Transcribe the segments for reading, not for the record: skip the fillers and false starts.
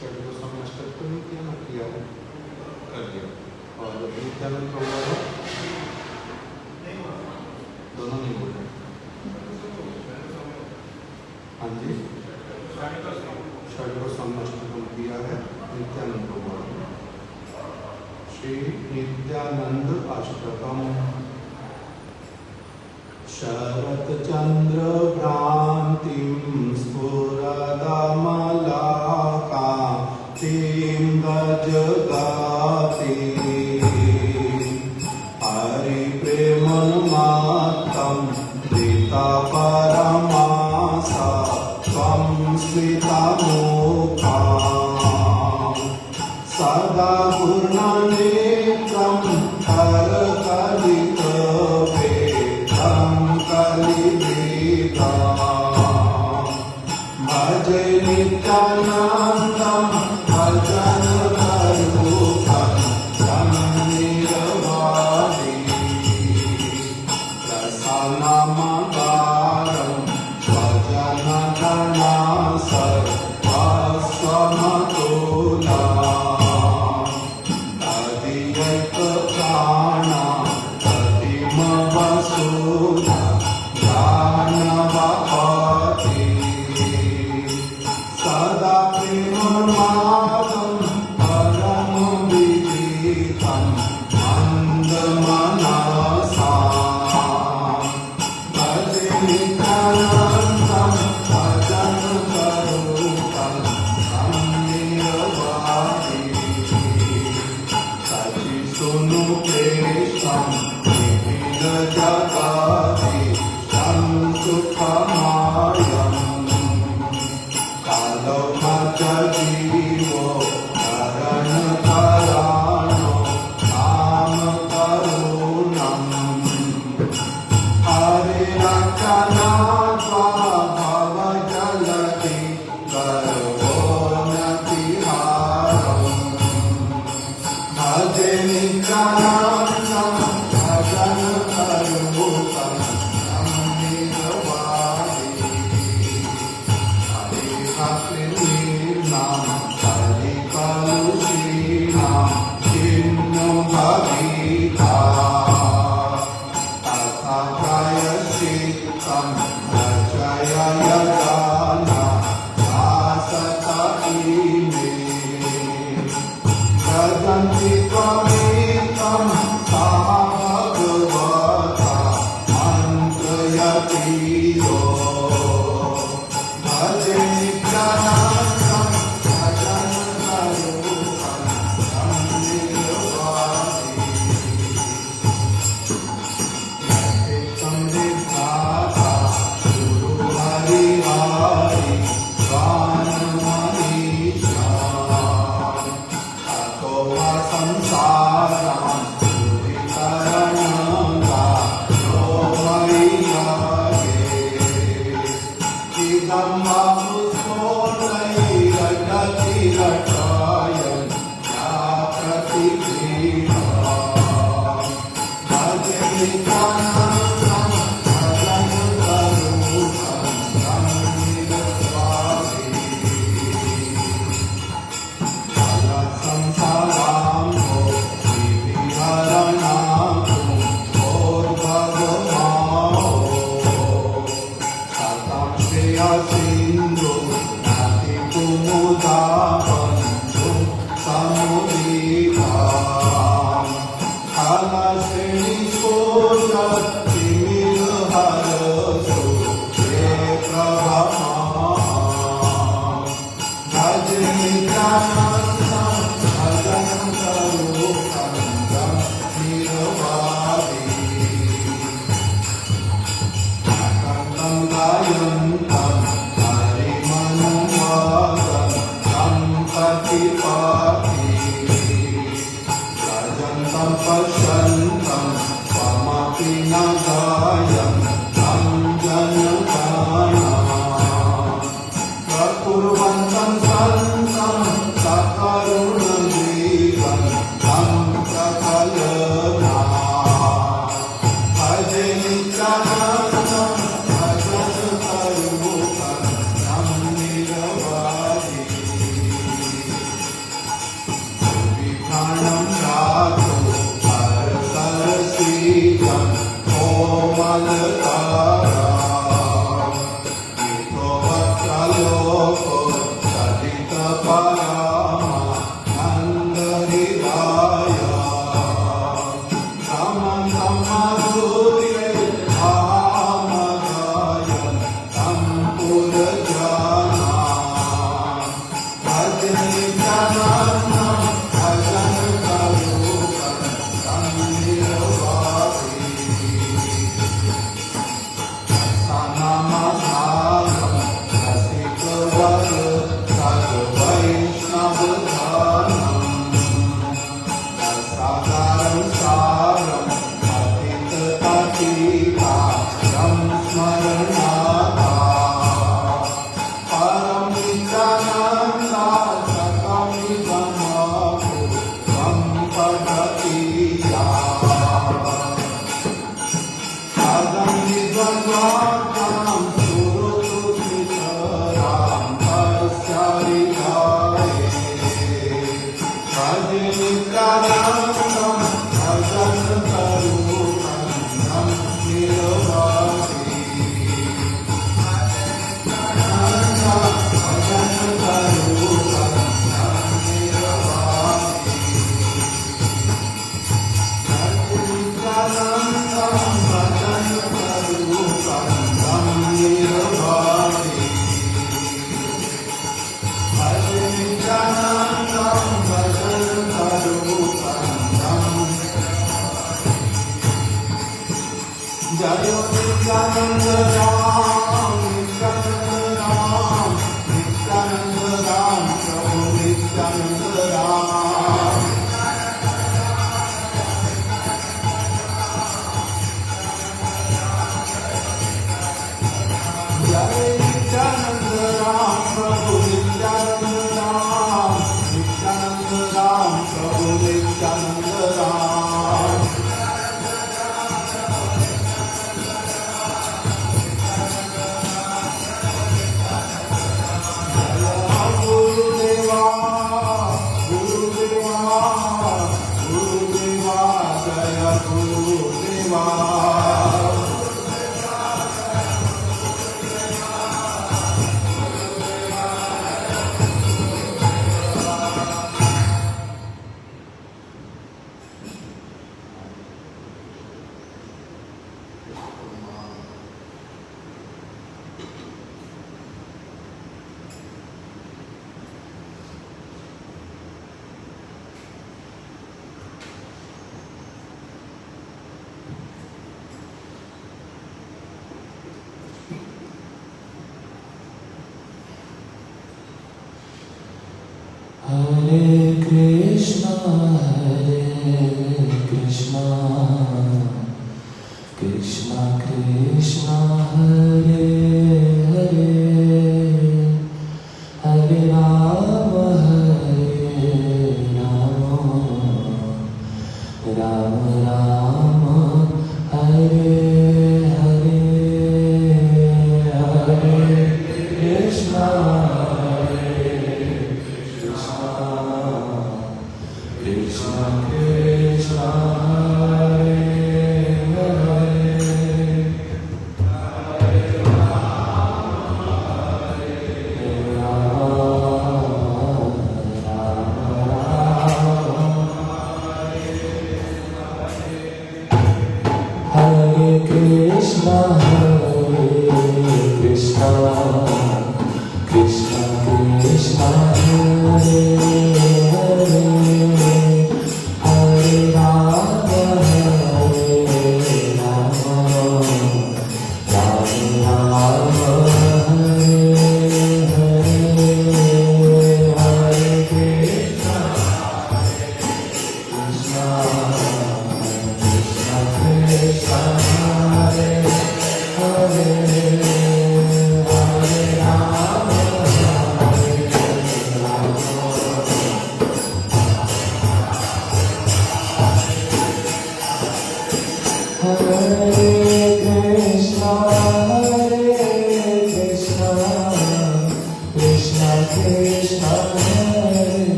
गोस्वामी अष्टक तो नहीं किया ना, किया है, कर लिया। और नित्यानंद प्रभु दोनों नहीं बोले। हाँ जी, षड गोस्वामी अष्टकम किया है नित्यानंद प्रभु। श्री नित्यानंद अष्टकम। शरत चंद्र भ्रांतिं स्फुरदमलाका तीं गजगाति हरिप्रेमोन्मत्तं धृता परमासा त्वं स्मितमुखा सदा पूर्णनेत्रं करकलितवेदं कलिवेदम् भजे नित्यानन्दं भजन करूपं तं निरवादि प्रसन्नमगारं स्वजनगणा सर्वस्वमतुलां तदीयैकप्राणा तदिमवसुधा जानवपति सदा प्रेमोन्मादं परं विजितं मन्दमनसा भजे नित्यानन्दं भजन करूपं तं निरवादि सचिसुनु प्रेष्ठं निखिल जगति तं सुखमायम् कालो जीवो करणकराणो नाम करुणम् हरे रक्षनात्वा भवजलधि गर्भोन्नतिहारम् भजे नित्यानन्दं भजन करूपं तं निरवादि हरिभक्तिर्नाम हरिकलुषीणां छिन्नो भविता तथा प्रायश्चित्तं रचय यदाना भासत इमे भजन्ति त्वमेकं सा भगवता मन्त्रयतीयो भजे नित्यानन्दं भजन करूपं तं निरवादि समृद्धाता गुरु हरि हरि स्वानमनीषा अतो वा संसारं दुरितरणंगा यो मय्यागे इदं मापुस्फोटैरगतिरटायं या प्रतिक्रिया भजे नित्यानन्दं भजन करूपं तं निरवादि संसार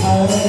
Hare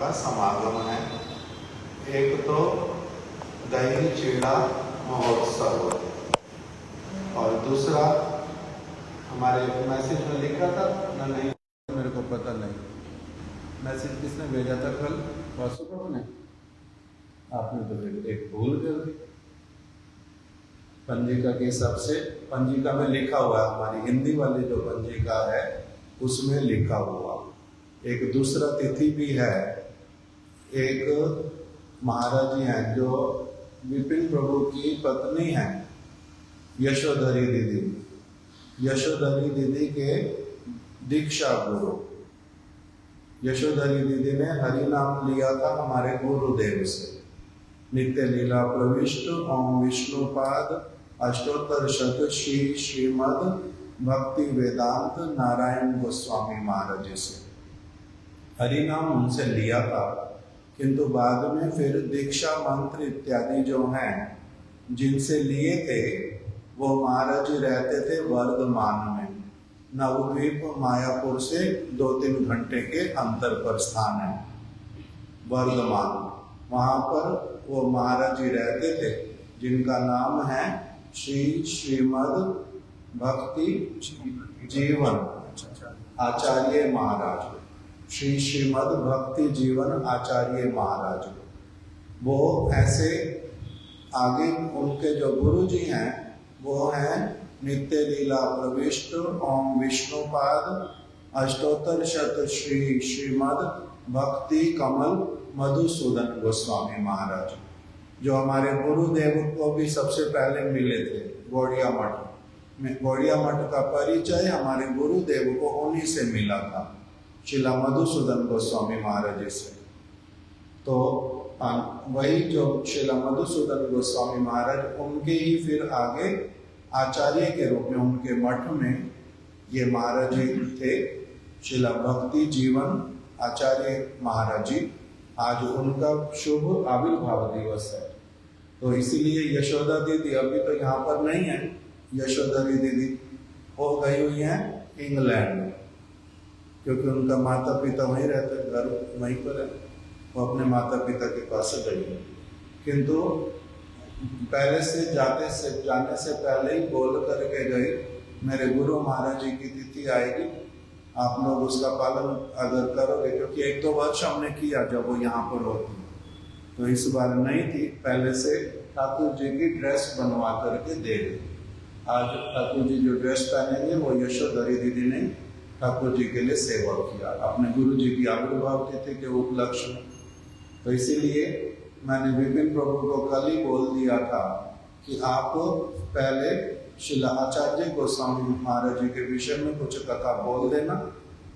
का समागम है। एक तो दही चीड़ा महोत्सव और दूसरा हमारे मैसेज में लिखा था ना, नहीं मेरे को पता नहीं, मैसेज किसने भेजा था कल? वासु बाबू ने? आपने तो एक भूल कर दी। पंजिका के हिसाब से, पंजिका में लिखा हुआ है, हमारी हिंदी वाली जो पंजिका है उसमें लिखा हुआ। एक दूसरा तिथि भी है, एक महाराज जी हैं जो विपिन प्रभु की पत्नी हैं, यशोधरी दीदी, यशोधरी दीदी के दीक्षा गुरु। यशोधरी दीदी ने हरि नाम लिया था हमारे गुरुदेव से। नित्य लीला प्रविष्ट ओम विष्णुपाद अष्टोत्तर शत श्री श्रीमद भक्ति वेदांत नारायण गोस्वामी महाराज जी से हरि नाम उनसे लिया था, किंतु बाद में फिर दीक्षा मंत्र इत्यादि जो हैं जिनसे लिए थे वो महाराज जी रहते थे वर्धमान में, नवद्वीप मायापुर से 2-3 घंटे के अंतर पर स्थान है वर्धमान। वहाँ पर वो महाराज जी रहते थे जिनका नाम है श्री श्रीमद भक्ति जीवन आचार्य महाराज, श्री श्रीमद भक्ति जीवन आचार्य महाराज। वो ऐसे आगे उनके जो गुरु जी हैं वो हैं नित्य लीला प्रविष्ट ओम विष्णुपाद अष्टोत्तर शत श्री श्रीमद भक्ति कमल मधुसूदन गोस्वामी महाराज, जो हमारे गुरुदेव को भी सबसे पहले मिले थे गौड़िया मठ में। गौड़िया मठ का परिचय हमारे गुरुदेव को उन्हीं से मिला था, शिला मधुसूदन गोस्वामी महाराज जी से। तो वही जो शिला मधुसूदन गोस्वामी महाराज, उनके ही फिर आगे आचार्य के रूप में उनके मठ में ये महाराज जी थे, शिला भक्ति जीवन आचार्य महाराज जी। आज उनका शुभ आविर्भाव दिवस है, तो इसीलिए यशोदा दीदी अभी तो यहाँ पर नहीं है। यशोधरी दीदी हो गई हुई हैं इंग्लैंड में, क्योंकि उनका माता पिता वहीं रहते, घर वहीं पर है, वो अपने माता पिता के पास गई है। किंतु पहले से जाने से पहले ही बोल करके गई, मेरे गुरु महाराज जी की तिथि आएगी, आप लोग उसका पालन अगर करोगे, क्योंकि 1-2 वर्ष हमने किया जब वो यहाँ पर होती, तो इस बार नहीं थी, पहले से ठाकुर जी की ड्रेस बनवा करके दे दी। आज ठाकुर जी जो ड्रेस पहनेंगे वो यशोधरी दीदी ने ठाकुर जी के लिए सेवा किया अपने गुरु जी की आविर्भाव तिथि के उपलक्ष्य में। तो इसीलिए मैंने विपिन प्रभु को कल ही बोल दिया था कि आप पहले शिला आचार्य गोस्वामी महाराज जी के विषय में कुछ कथा बोल देना,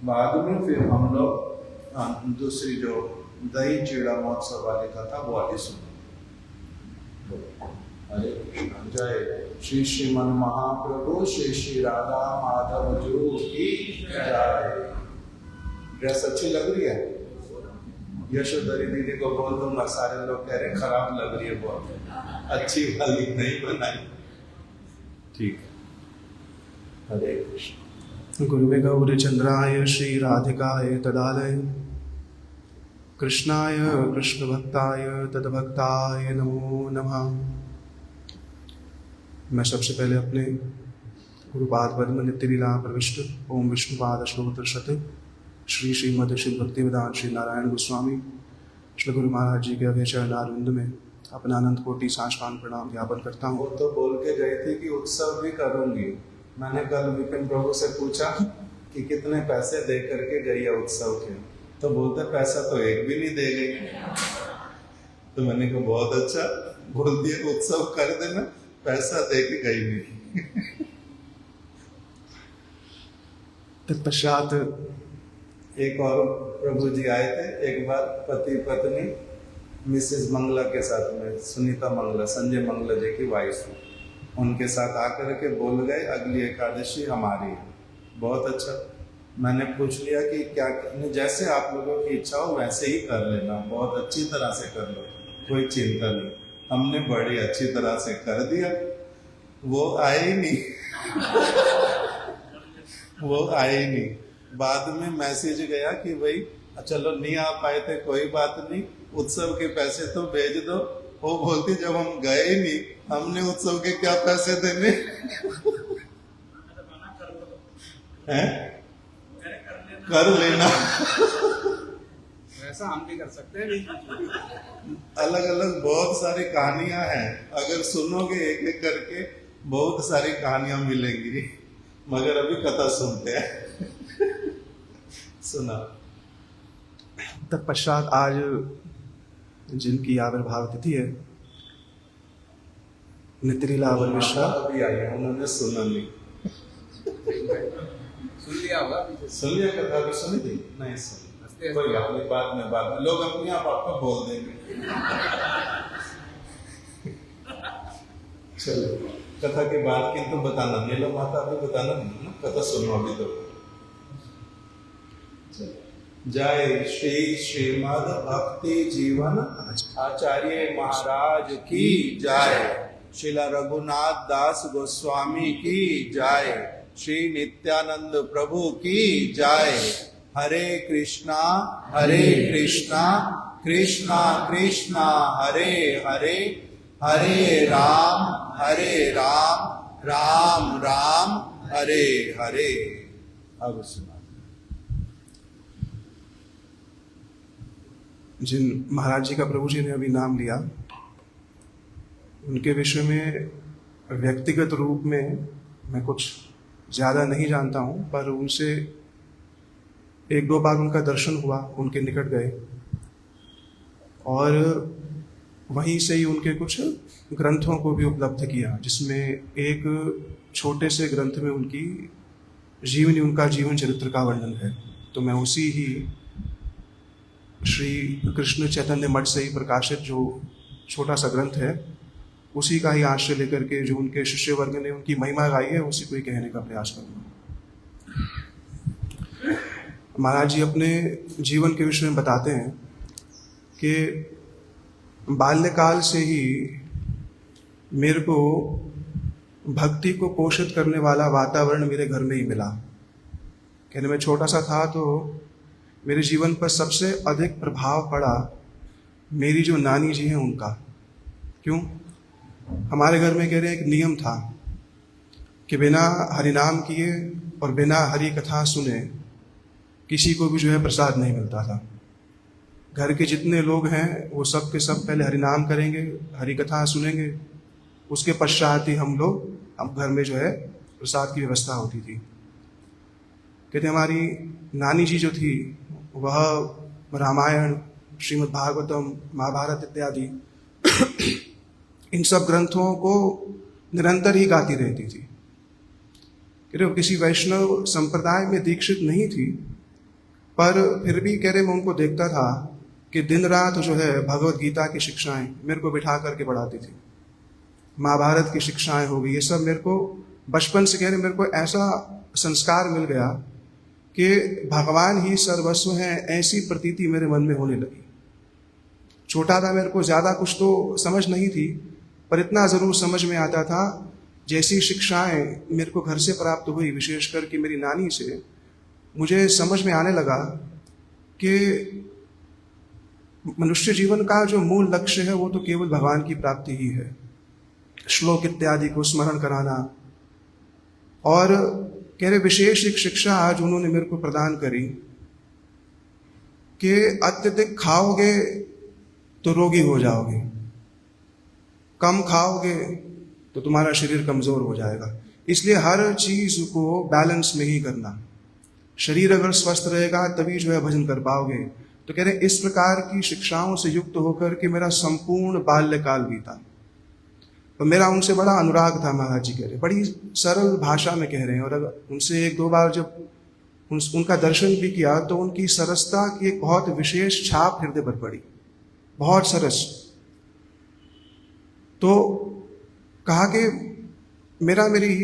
बाद में फिर हम लोग दूसरी जो दही चीड़ा महोत्सव वाली कथा वो आगे सुन। हरे कृष्ण। जय श्री श्रीमन महाप्रभु श्री श्री राधा माधव जो की जय। ड्रेस अच्छी लग रही है? यशोधरी दीदी को बोल दूंगा, सारे लोग कह रहे खराब लग रही है, बहुत अच्छी वाली नहीं बनाई। ठीक है। हरे कृष्ण। गुरुवे गौरचंद्राय श्री राधिकाय तदालय कृष्णाय कृष्ण भक्ताय तद्भक्ताय नमो नमः। मैं सबसे पहले अपने गुरुपाद पद्म नित्य लीला प्रविष्ट ओम विष्णुपाद अष्टोत्तर शत श्री श्रीमद श्री भक्ति वेदांत श्री नारायण गोस्वामी श्री गुरु महाराज जी के अभय चरणारविंद में अपना अनंत कोटि साष्टांग प्रणाम ज्ञापन करता हूँ। वो तो बोल के गए थे कि उत्सव भी करूंगी। मैंने कल विपिन प्रभु से पूछा कि कितने पैसे दे करके गई है उत्सव के, तो बोलते पैसा तो एक भी नहीं दे गई। तो मैंने कहा बहुत अच्छा बोल दिया, उत्सव कर देना, पैसा दे के गई नहीं। तत्पश्चात एक और प्रभु जी आए थे, एक बार पति पत्नी मिसेस मंगला के साथ में, सुनीता मंगला संजय मंगला जी की वाइफ, उनके साथ आकर के बोल गए अगली एकादशी हमारी है। बहुत अच्छा। मैंने पूछ लिया कि क्या, जैसे आप लोगों की इच्छा हो वैसे ही कर लेना, बहुत अच्छी तरह से कर लो, कोई चिंता नहीं। हमने बड़ी अच्छी तरह से कर दिया, वो आए ही नहीं। वो आए ही नहीं। बाद में मैसेज गया कि भाई चलो नहीं आ पाए थे कोई बात नहीं, उत्सव के पैसे तो भेज दो। वो बोलती जब हम गए ही नहीं, हमने उत्सव के क्या पैसे देने हैं? कर लेना। वैसा हम भी कर सकते हैं। अलग अलग बहुत सारी कहानियां हैं, अगर सुनोगे एक एक करके बहुत सारी कहानियां मिलेंगी, मगर अभी कथा सुनते हैं। सुना। तत्पश्चात आज जिनकी आविर्भाव तिथि है, नित्य लीला अवर मिश्रा अभी आई है, उन्होंने सुना नहीं। सुन लिया होगा। सुन लिया कथा भी सुनी थी? नहीं सुनी। कोई बात नहीं, बाद में लोग अपने आप आपको बोल देंगे। चलो कथा के बाद किंतु बताना, नीला माता अभी बताना नहीं ना, कथा सुनो अभी तो। जय श्री श्रीमद भक्ति जीवन आचार्य महाराज की जय। श्रीला रघुनाथ दास गोस्वामी की जय। श्री नित्यानंद प्रभु की जय। हरे कृष्णा कृष्णा कृष्णा हरे हरे, हरे राम राम राम हरे हरे। अब सुना। जिन महाराज जी का प्रभु जी ने अभी नाम लिया, उनके विषय में व्यक्तिगत रूप में मैं कुछ ज़्यादा नहीं जानता हूँ, पर उनसे एक दो बार उनका दर्शन हुआ, उनके निकट गए और वहीं से ही उनके कुछ ग्रंथों को भी उपलब्ध किया, जिसमें एक छोटे से ग्रंथ में उनकी जीवनी, उनका जीवन चरित्र का वर्णन है। तो मैं उसी ही श्री कृष्ण चैतन्य मठ से ही प्रकाशित जो छोटा सा ग्रंथ है, उसी का ही आश्रय लेकर के जो उनके शिष्य वर्ग ने उनकी महिमा गाई है, उसी को ही कहने का प्रयास करूँगा। महाराज जी अपने जीवन के विषय में बताते हैं कि बाल्यकाल से ही मेरे को भक्ति को पोषित करने वाला वातावरण मेरे घर में ही मिला। कहने में छोटा सा था तो मेरे जीवन पर सबसे अधिक प्रभाव पड़ा मेरी जो नानी जी हैं उनका। क्यों? हमारे घर में कह रहे हैं एक नियम था कि बिना हरिनाम किए और बिना हरि कथा सुने किसी को भी जो है प्रसाद नहीं मिलता था। घर के जितने लोग हैं वो सब के सब पहले हरिनाम करेंगे, हरि कथा सुनेंगे, उसके पश्चात ही हम घर में जो है प्रसाद की व्यवस्था होती थी। कहते हमारी नानी जी जो थी वह रामायण, श्रीमद् भागवतम, महाभारत इत्यादि इन सब ग्रंथों को निरंतर ही गाती रहती थी। कह रहे किसी वैष्णव संप्रदाय में दीक्षित नहीं थी, पर फिर भी कह रहे मैं उनको देखता था कि दिन रात जो है भगवत गीता की शिक्षाएं मेरे को बिठा करके पढ़ाती थी। महाभारत की शिक्षाएं हो गई, ये सब मेरे को बचपन से कह रहे मेरे को ऐसा संस्कार मिल गया कि भगवान ही सर्वस्व हैं, ऐसी प्रतीति मेरे मन में होने लगी। छोटा था, मेरे को ज़्यादा कुछ तो समझ नहीं थी, पर इतना ज़रूर समझ में आता था जैसी शिक्षाएं मेरे को घर से प्राप्त हुई, विशेषकर कि मेरी नानी से, मुझे समझ में आने लगा कि मनुष्य जीवन का जो मूल लक्ष्य है वो तो केवल भगवान की प्राप्ति ही है। श्लोक इत्यादि को स्मरण कराना, और कह रहे विशेष एक शिक्षा आज उन्होंने मेरे को प्रदान करी कि अत्यधिक खाओगे तो रोगी हो जाओगे, कम खाओगे तो तुम्हारा शरीर कमज़ोर हो जाएगा। इसलिए हर चीज़ को बैलेंस में ही करना। शरीर अगर स्वस्थ रहेगा तभी जो है भजन कर पाओगे। तो कह रहे इस प्रकार की शिक्षाओं से युक्त होकर के मेरा संपूर्ण बाल्यकाल बीता। और मेरा उनसे बड़ा अनुराग था। महाराज जी कह रहे बड़ी सरल भाषा में कह रहे हैं, और अगर उनसे एक दो बार जब उनका दर्शन भी किया तो उनकी सरसता की एक बहुत विशेष छाप हृदय पर पड़ी, बहुत सरस। तो कहा कि मेरी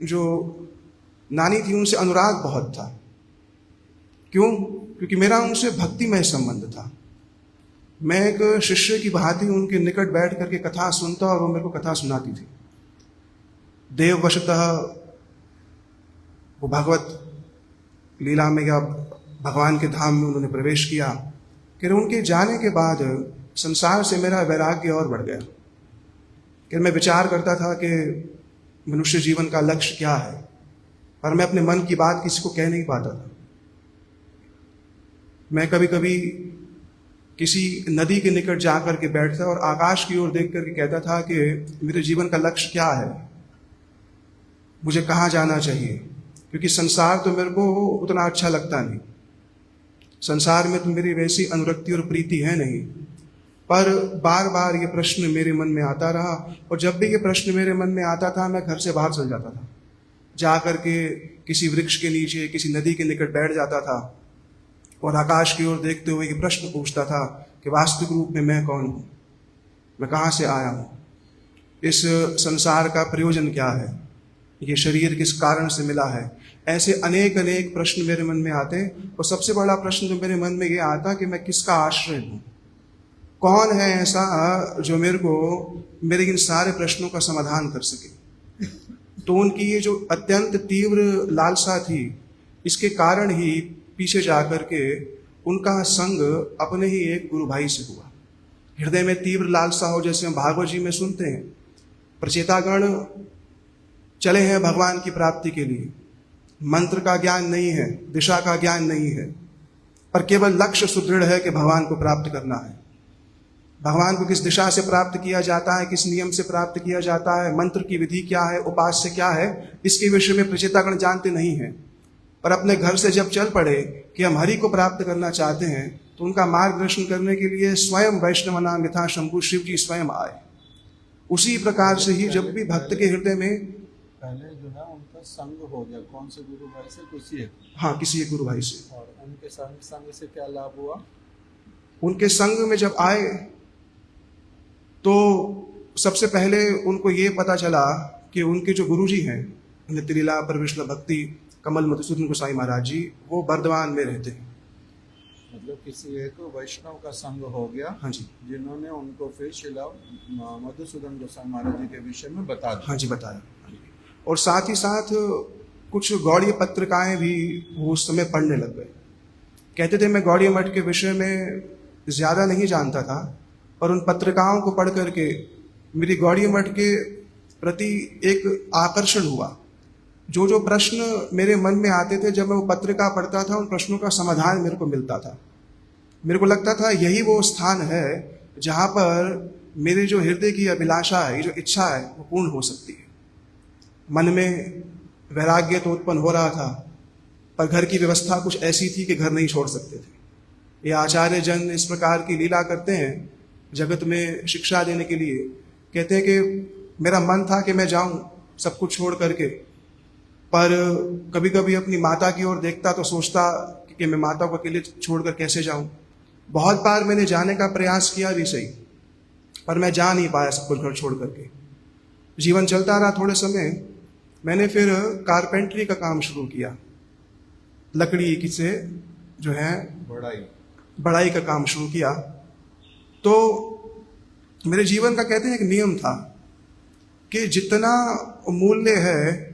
जो नानी थी उनसे अनुराग बहुत था। क्यों? क्योंकि मेरा उनसे भक्तिमय संबंध था। मैं एक शिष्य की भांति उनके निकट बैठ करके कथा सुनता और वो मेरे को कथा सुनाती थी। देववशतः वो भगवत लीला में या भगवान के धाम में उन्होंने प्रवेश किया कि उनके जाने के बाद संसार से मेरा वैराग्य और बढ़ गया कि मैं विचार करता था कि मनुष्य जीवन का लक्ष्य क्या है, पर मैं अपने मन की बात किसी को कह नहीं पाता था। मैं कभी कभी किसी नदी के निकट जाकर के बैठता और आकाश की ओर देख करके कहता था कि मेरे जीवन का लक्ष्य क्या है, मुझे कहाँ जाना चाहिए, क्योंकि संसार तो मेरे को उतना अच्छा लगता नहीं, संसार में तो मेरी वैसी अनुरक्ति और प्रीति है नहीं। पर बार बार ये प्रश्न मेरे मन में आता रहा, और जब भी ये प्रश्न मेरे मन में आता था मैं घर से बाहर चल जाता था, जा कर के किसी वृक्ष के नीचे किसी नदी के निकट बैठ जाता था और आकाश की ओर देखते हुए ये प्रश्न पूछता था कि वास्तविक रूप में मैं कौन हूँ, मैं कहाँ से आया हूँ, इस संसार का प्रयोजन क्या है, ये शरीर किस कारण से मिला है। ऐसे अनेक अनेक प्रश्न मेरे मन में आते, और सबसे बड़ा प्रश्न जो मेरे मन में ये आता कि मैं किसका आश्रय हूँ, कौन है ऐसा जो मेरे को मेरे इन सारे प्रश्नों का समाधान कर सके। तो उनकी ये जो अत्यंत तीव्र लालसा थी, इसके कारण ही पीछे जाकर के उनका संग अपने ही एक गुरु भाई से हुआ। हृदय में तीव्र लालसा हो, जैसे हम भागवत जी में सुनते हैं, प्रचेतागण चले हैं भगवान की प्राप्ति के लिए, मंत्र का ज्ञान नहीं है, दिशा का ज्ञान नहीं है, पर केवल लक्ष्य सुदृढ़ है कि भगवान को प्राप्त करना है। भगवान को किस दिशा से प्राप्त किया जाता है, किस नियम से प्राप्त किया जाता है, मंत्र की विधि क्या है, उपास्य क्या है, इसके विषय में प्रचेतागण जानते नहीं हैं। पर अपने घर से जब चल पड़े कि हम हरि को प्राप्त करना चाहते हैं, तो उनका मार्गदर्शन करने के लिए स्वयं वैष्णव नाम यथा शंभु शिव जी स्वयं आए। उसी प्रकार से ही जब भी भक्त के हृदय में पहले जो है उनका संग हो गया, कौन से गुरु भाई से, किसी एक, हाँ किसी एक गुरु भाई से, और उनके संग से क्या लाभ हुआ। उनके संग में जब आए तो सबसे पहले उनको ये पता चला कि उनके जो गुरुजी हैं नित्य लीला परविष्णु भक्ति कमल मधुसूदन गोसाई महाराज जी, वो बर्दवान में रहते हैं। मतलब किसी एक वैष्णव का संग हो गया, हाँ जी, जिन्होंने उनको फिर शिला मधुसूदन गोसाई महाराज जी के विषय में बता दिया। हाँ जी बताया, और साथ ही साथ कुछ गौड़ीय पत्रिकाएं भी वो उस समय पढ़ने लग गए। कहते थे मैं गौड़ीय मठ के विषय में ज़्यादा नहीं जानता था, पर उन पत्रिकाओं को पढ़ करके मेरी गौड़ीय मठ के प्रति एक आकर्षण हुआ। जो जो प्रश्न मेरे मन में आते थे, जब मैं वो पत्रिका पढ़ता था, उन प्रश्नों का समाधान मेरे को मिलता था। मेरे को लगता था यही वो स्थान है जहाँ पर मेरे जो हृदय की अभिलाषा है, ये जो इच्छा है, वो पूर्ण हो सकती है। मन में वैराग्य तो उत्पन्न हो रहा था, पर घर की व्यवस्था कुछ ऐसी थी कि घर नहीं छोड़ सकते थे। ये आचार्य जन इस प्रकार की लीला करते हैं जगत में शिक्षा देने के लिए। कहते हैं कि मेरा मन था कि मैं जाऊं सब कुछ छोड़ करके, पर कभी कभी अपनी माता की ओर देखता तो सोचता कि मैं माता को अकेले छोड़कर कैसे जाऊं। बहुत बार मैंने जाने का प्रयास किया भी सही, पर मैं जा नहीं पाया सब कुछ घर छोड़ करके। जीवन चलता रहा। थोड़े समय मैंने फिर कारपेंटरी का काम शुरू किया, लकड़ी की से जो है बढ़ाई का काम शुरू किया। तो मेरे जीवन का कहते हैं एक नियम था कि जितना मूल्य है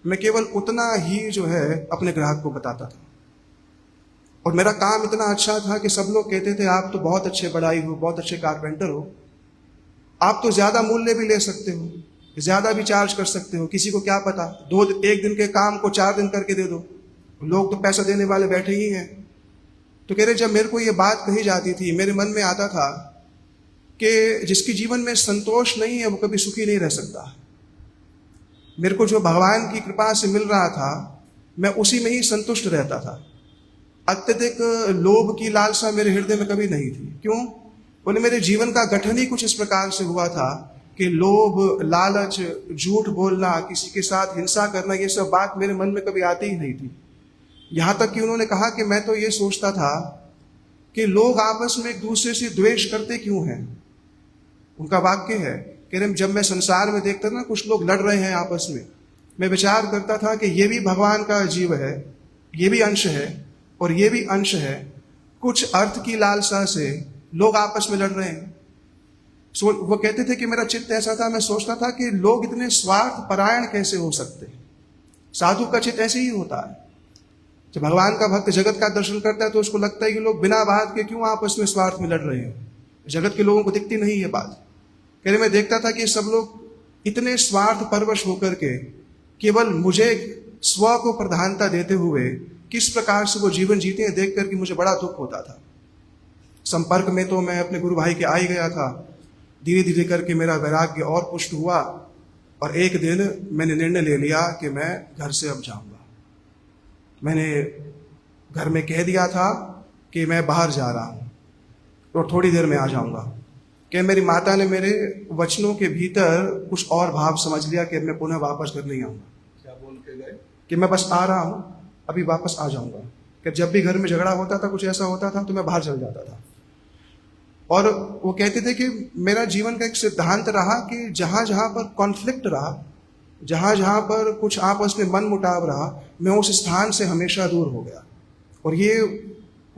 मैं केवल उतना ही जो है अपने ग्राहक को बताता था। और मेरा काम इतना अच्छा था कि सब लोग कहते थे आप तो बहुत अच्छे बढ़ाई हो, बहुत अच्छे कारपेंटर हो, आप तो ज़्यादा मूल्य भी ले सकते हो, ज़्यादा भी चार्ज कर सकते हो, किसी को क्या पता, एक दिन के काम को 4 दिन करके दे दो, लोग तो पैसा देने वाले बैठे ही हैं। तो कह रहे जब मेरे को ये बात कही जाती थी, मेरे मन में आता था कि जिसके जीवन में संतोष नहीं है वो कभी सुखी नहीं रह सकता। मेरे को जो भगवान की कृपा से मिल रहा था मैं उसी में ही संतुष्ट रहता था। अत्यधिक लोभ की लालसा मेरे हृदय में कभी नहीं थी। क्यों? बोले मेरे जीवन का गठन ही कुछ इस प्रकार से हुआ था कि लोभ, लालच, झूठ बोलना, किसी के साथ हिंसा करना, ये सब बात मेरे मन में कभी आती ही नहीं थी। यहाँ तक कि उन्होंने कहा कि मैं तो ये सोचता था कि लोग आपस में एक दूसरे से द्वेष करते क्यों हैं। उनका वाक्य है कि जब मैं संसार में देखता था ना कुछ लोग लड़ रहे हैं आपस में, मैं विचार करता था कि ये भी भगवान का जीव है, ये भी अंश है और ये भी अंश है। कुछ अर्थ की लालसा से लोग आपस में लड़ रहे हैं। वो कहते थे कि मेरा चित्त ऐसा था, मैं सोचता था कि लोग इतने स्वार्थ परायण कैसे हो सकते हैं। साधु का चित्त ऐसे ही होता है। जब भगवान का भक्त जगत का दर्शन करता है तो उसको लगता है कि लोग बिना बात के क्यों आपस में स्वार्थ में लड़ रहे हैं। जगत के लोगों को दिखती नहीं है बात। कह रहे मैं देखता था कि सब लोग इतने स्वार्थ परवश होकर के केवल मुझे स्व को प्रधानता देते हुए किस प्रकार से वो जीवन जीते हैं देख करके मुझे बड़ा दुख होता था। संपर्क में तो मैं अपने गुरु भाई के आ ही गया था। धीरे धीरे करके मेरा वैराग्य और पुष्ट हुआ और एक दिन मैंने निर्णय ले लिया कि मैं घर से अब जाऊंगा। मैंने घर में कह दिया था कि मैं बाहर जा रहा हूं और थोड़ी देर में आ जाऊंगा। कि मेरी माता ने मेरे वचनों के भीतर कुछ और भाव समझ लिया कि मैं पुनः वापस घर नहीं आऊंगा। क्या बोल के गए? कि मैं बस आ रहा हूं, अभी वापस आ जाऊंगा। कि जब भी घर में झगड़ा होता था, कुछ ऐसा होता था तो मैं बाहर चल जाता था। और वो कहते थे कि मेरा जीवन का एक सिद्धांत रहा कि जहां जहां पर कॉन्फ्लिक्ट रहा, जहां जहां पर कुछ आपस में मन मुटाव रहा, मैं उस स्थान से हमेशा दूर हो गया। और ये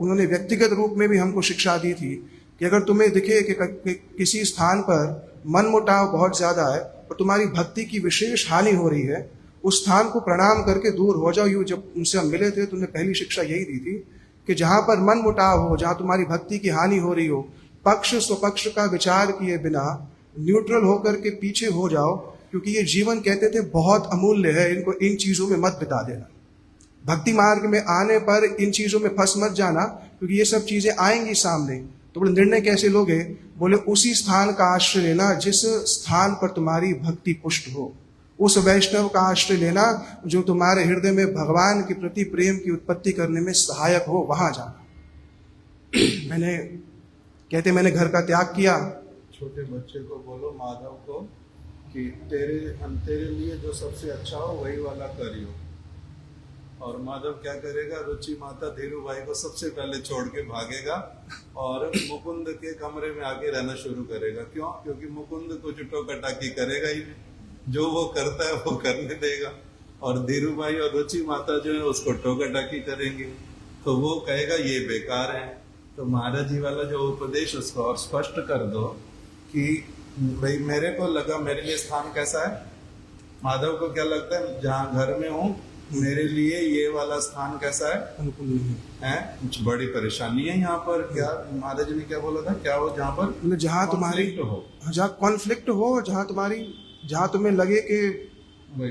उन्होंने व्यक्तिगत रूप में भी हमको शिक्षा दी थी कि अगर तुम्हें दिखे कि किसी स्थान पर मन मुटाव बहुत ज्यादा है और तुम्हारी भक्ति की विशेष हानि हो रही है, उस स्थान को प्रणाम करके दूर हो जाओ। यूँ जब उनसे हम मिले थे तो उन्होंने पहली शिक्षा यही दी थी कि जहां पर मन मुटाव हो, जहां तुम्हारी भक्ति की हानि हो रही हो, पक्ष स्वपक्ष का विचार किए बिना न्यूट्रल होकर के पीछे हो जाओ, क्योंकि ये जीवन कहते थे बहुत अमूल्य है, इनको इन चीजों में मत बिता देना। भक्ति मार्ग में आने पर इन चीजों में फंस मत जाना, क्योंकि ये सब चीजें आएंगी सामने। तो बोले निर्णय कैसे लोगे? बोले उसी स्थान का आश्रय लेना जिस स्थान पर तुम्हारी भक्ति पुष्ट हो, उस वैष्णव का आश्रय लेना जो तुम्हारे हृदय में भगवान के प्रति प्रेम की उत्पत्ति करने में सहायक हो, वहां जाना। मैंने घर का त्याग किया। छोटे बच्चे को बोलो, माधव को, कि तेरे लिए जो सबसे अच्छा हो वही वाला करियो। और माधव क्या करेगा? रुचि माता धीरू भाई को सबसे पहले छोड़ के भागेगा और मुकुंद के कमरे में आके रहना शुरू करेगा। क्यों? क्योंकि मुकुंद कुछ टोकाटाकी करेगा ही नहीं, जो वो करता है वो करने देगा। और धीरू भाई और रुचि माता जो है उसको टोकाटाकी करेंगे, तो वो कहेगा ये बेकार है। तो महाराज जी वाला जो उपदेश उसको और स्पष्ट कर दो कि भाई मेरे को लगा मेरे लिए स्थान कैसा है, माधव को क्या लगता है जहाँ घर में हूँ मेरे लिए ये वाला स्थान कैसा है, अनुकूल नहीं है। कुछ बड़ी परेशानी है यहाँ पर। क्या महाराज जी ने क्या बोला था? क्या हो जहाँ पर जहाँ तुम्हारी जहाँ कॉन्फ्लिक्ट हो, जहाँ तुम्हें लगे कि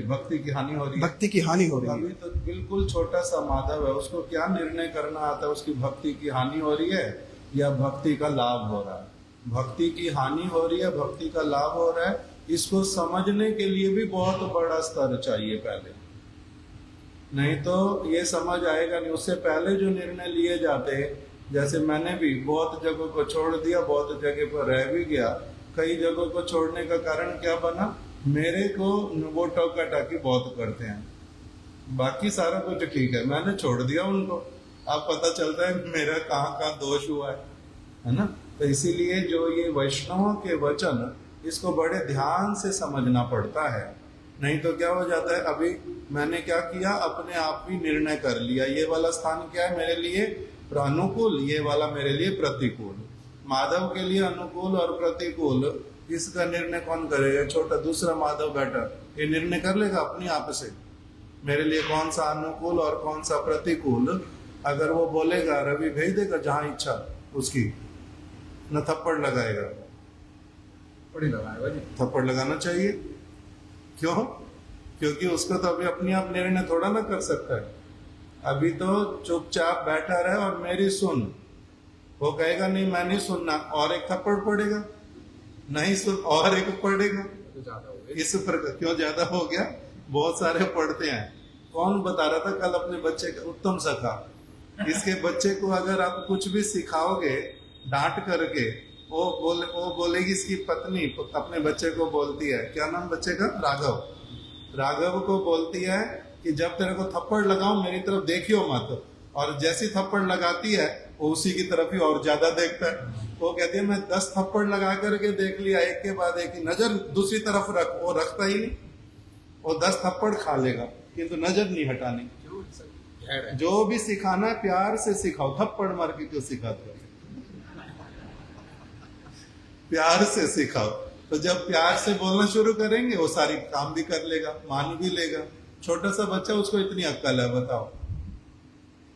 भक्ति की हानि हो रही है, भक्ति की हानि हो रही है। अभी तो बिल्कुल छोटा सा माधव है, उसको क्या निर्णय करना आता है उसकी भक्ति की हानि हो रही है या भक्ति का लाभ हो रहा है। भक्ति की हानि हो रही है, भक्ति का लाभ हो रहा है, इसको समझने के लिए भी बहुत बड़ा स्तर चाहिए पहले, नहीं तो ये समझ आएगा नहीं। उससे पहले जो निर्णय लिए जाते हैं, जैसे मैंने भी बहुत जगहों को छोड़ दिया, बहुत जगह पर रह भी गया। कई जगहों को छोड़ने का कारण क्या बना? मेरे को वो टोका टाकी बहुत करते हैं, बाकी सारा कुछ ठीक है, मैंने छोड़ दिया उनको। अब पता चलता है मेरा कहाँ कहाँ दोष हुआ है ना। तो इसीलिए जो ये वैष्णवों के वचन, इसको बड़े ध्यान से समझना पड़ता है, नहीं तो क्या हो जाता है। अभी मैंने क्या किया, अपने आप ही निर्णय कर लिया ये वाला स्थान क्या है मेरे लिए अनुकूल, ये वाला मेरे लिए प्रतिकूल। माधव के लिए अनुकूल और प्रतिकूल, इसका निर्णय कौन करेगा? छोटा दूसरा माधव बैठा, ये निर्णय कर लेगा अपने आप से मेरे लिए कौन सा अनुकूल और कौन सा प्रतिकूल। अगर वो बोलेगा, रवि भेज देगा जहां इच्छा उसकी, न थप्पड़ लगाएगा। थप्पड़ लगाना चाहिए, क्यों? क्योंकि उसको तो अभी अपने आप निर्णय थोड़ा ना कर सकता है। अभी तो चुपचाप बैठा रहे और मेरी सुन, वो कहेगा नहीं मैं नहीं सुनना, और एक थप्पड़ पड़ेगा, नहीं सुन और एक पड़ेगा। इस प्रकार क्यों ज्यादा हो गया? बहुत सारे पढ़ते हैं। कौन बता रहा था कल अपने बच्चे का, उत्तम सखा, इसके बच्चे को अगर आप कुछ भी सिखाओगे डांट करके, वो बोलेगी, इसकी पत्नी अपने बच्चे को बोलती है, क्या नाम बच्चे का? राघव को बोलती है कि जब तेरे को थप्पड़ लगाऊं मेरी तरफ देखियो मत, और जैसी थप्पड़ लगाती है वो उसी की तरफ ही और ज्यादा देखता है। वो कहती है मैं 10 थप्पड़ लगा करके देख लिया, एक के बाद एक, नजर दूसरी तरफ रख, वो रखता ही नहीं, वो 10 थप्पड़ खा लेगा किंतु नजर नहीं हटानी। जो भी सिखाना है प्यार से सिखाओ, थप्पड़ मार के क्यों सिखाते हो? प्यार से सिखाओ। तो जब प्यार से बोलना शुरू करेंगे वो सारी काम भी कर लेगा, मान भी लेगा। छोटा सा बच्चा, उसको इतनी अक्ल है, बताओ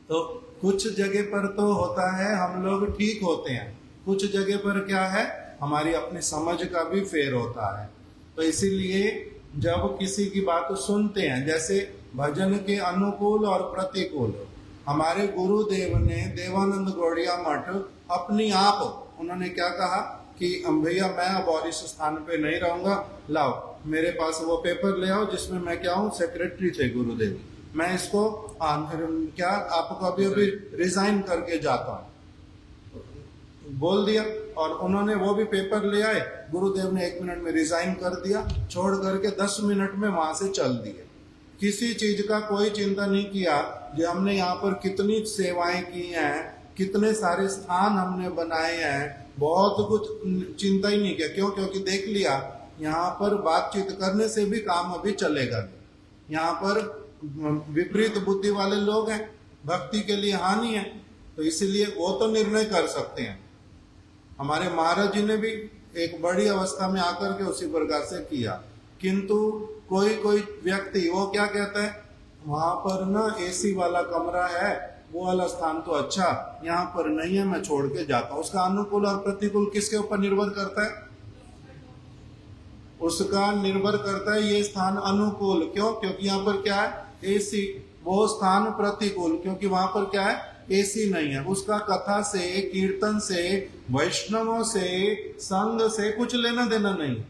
तो कुछ जगह पर तो होता है हम लोग ठीक होते हैं, कुछ जगह पर क्या है हमारी अपनी समझ का भी फेर होता है। तो इसीलिए जब किसी की बात सुनते हैं, जैसे भजन के अनुकूल और प्रतिकूल, हमारे गुरुदेव ने देवानंद गौड़िया मठ अपनी आप उन्होंने क्या कहा कि भैया मैं अब और इस स्थान पे नहीं रहूंगा, लाओ मेरे पास वो पेपर ले आओ जिसमें मैं क्या हूँ, सेक्रेटरी थे गुरुदेव, मैं इसको क्या आपको अभी अभी रिजाइन करके जाता हूँ, बोल दिया। और उन्होंने वो भी पेपर ले आए, गुरुदेव ने 1 मिनट में रिजाइन कर दिया, छोड़ करके 10 मिनट में वहां से चल दिए। किसी चीज का कोई चिंता नहीं किया कि हमने यहाँ पर कितनी सेवाएं की हैं, कितने सारे स्थान हमने बनाए हैं, बहुत कुछ चिंता ही नहीं किया। क्यों? क्योंकि देख लिया यहाँ पर बातचीत करने से भी काम अभी चलेगा नहीं, यहाँ पर विपरीत बुद्धि वाले लोग हैं, भक्ति के लिए हानि है, तो इसीलिए वो तो निर्णय कर सकते हैं। हमारे महाराज जी ने भी एक बड़ी अवस्था में आकर के उसी प्रकार से किया, किंतु कोई कोई व्यक्ति वो क्या कहता है, वहां पर ना एसी वाला कमरा है, वो वाला स्थान तो अच्छा, यहाँ पर नहीं है, मैं छोड़ के जाता हूँ। उसका अनुकूल और प्रतिकूल किसके ऊपर निर्भर करता है? उसका निर्भर करता है ये स्थान अनुकूल, क्यों? क्योंकि यहाँ पर क्या है, एसी। वो स्थान प्रतिकूल, क्योंकि वहां पर क्या है, एसी नहीं है। उसका कथा से, कीर्तन से, वैष्णवों से, संघ से कुछ लेना देना नहीं,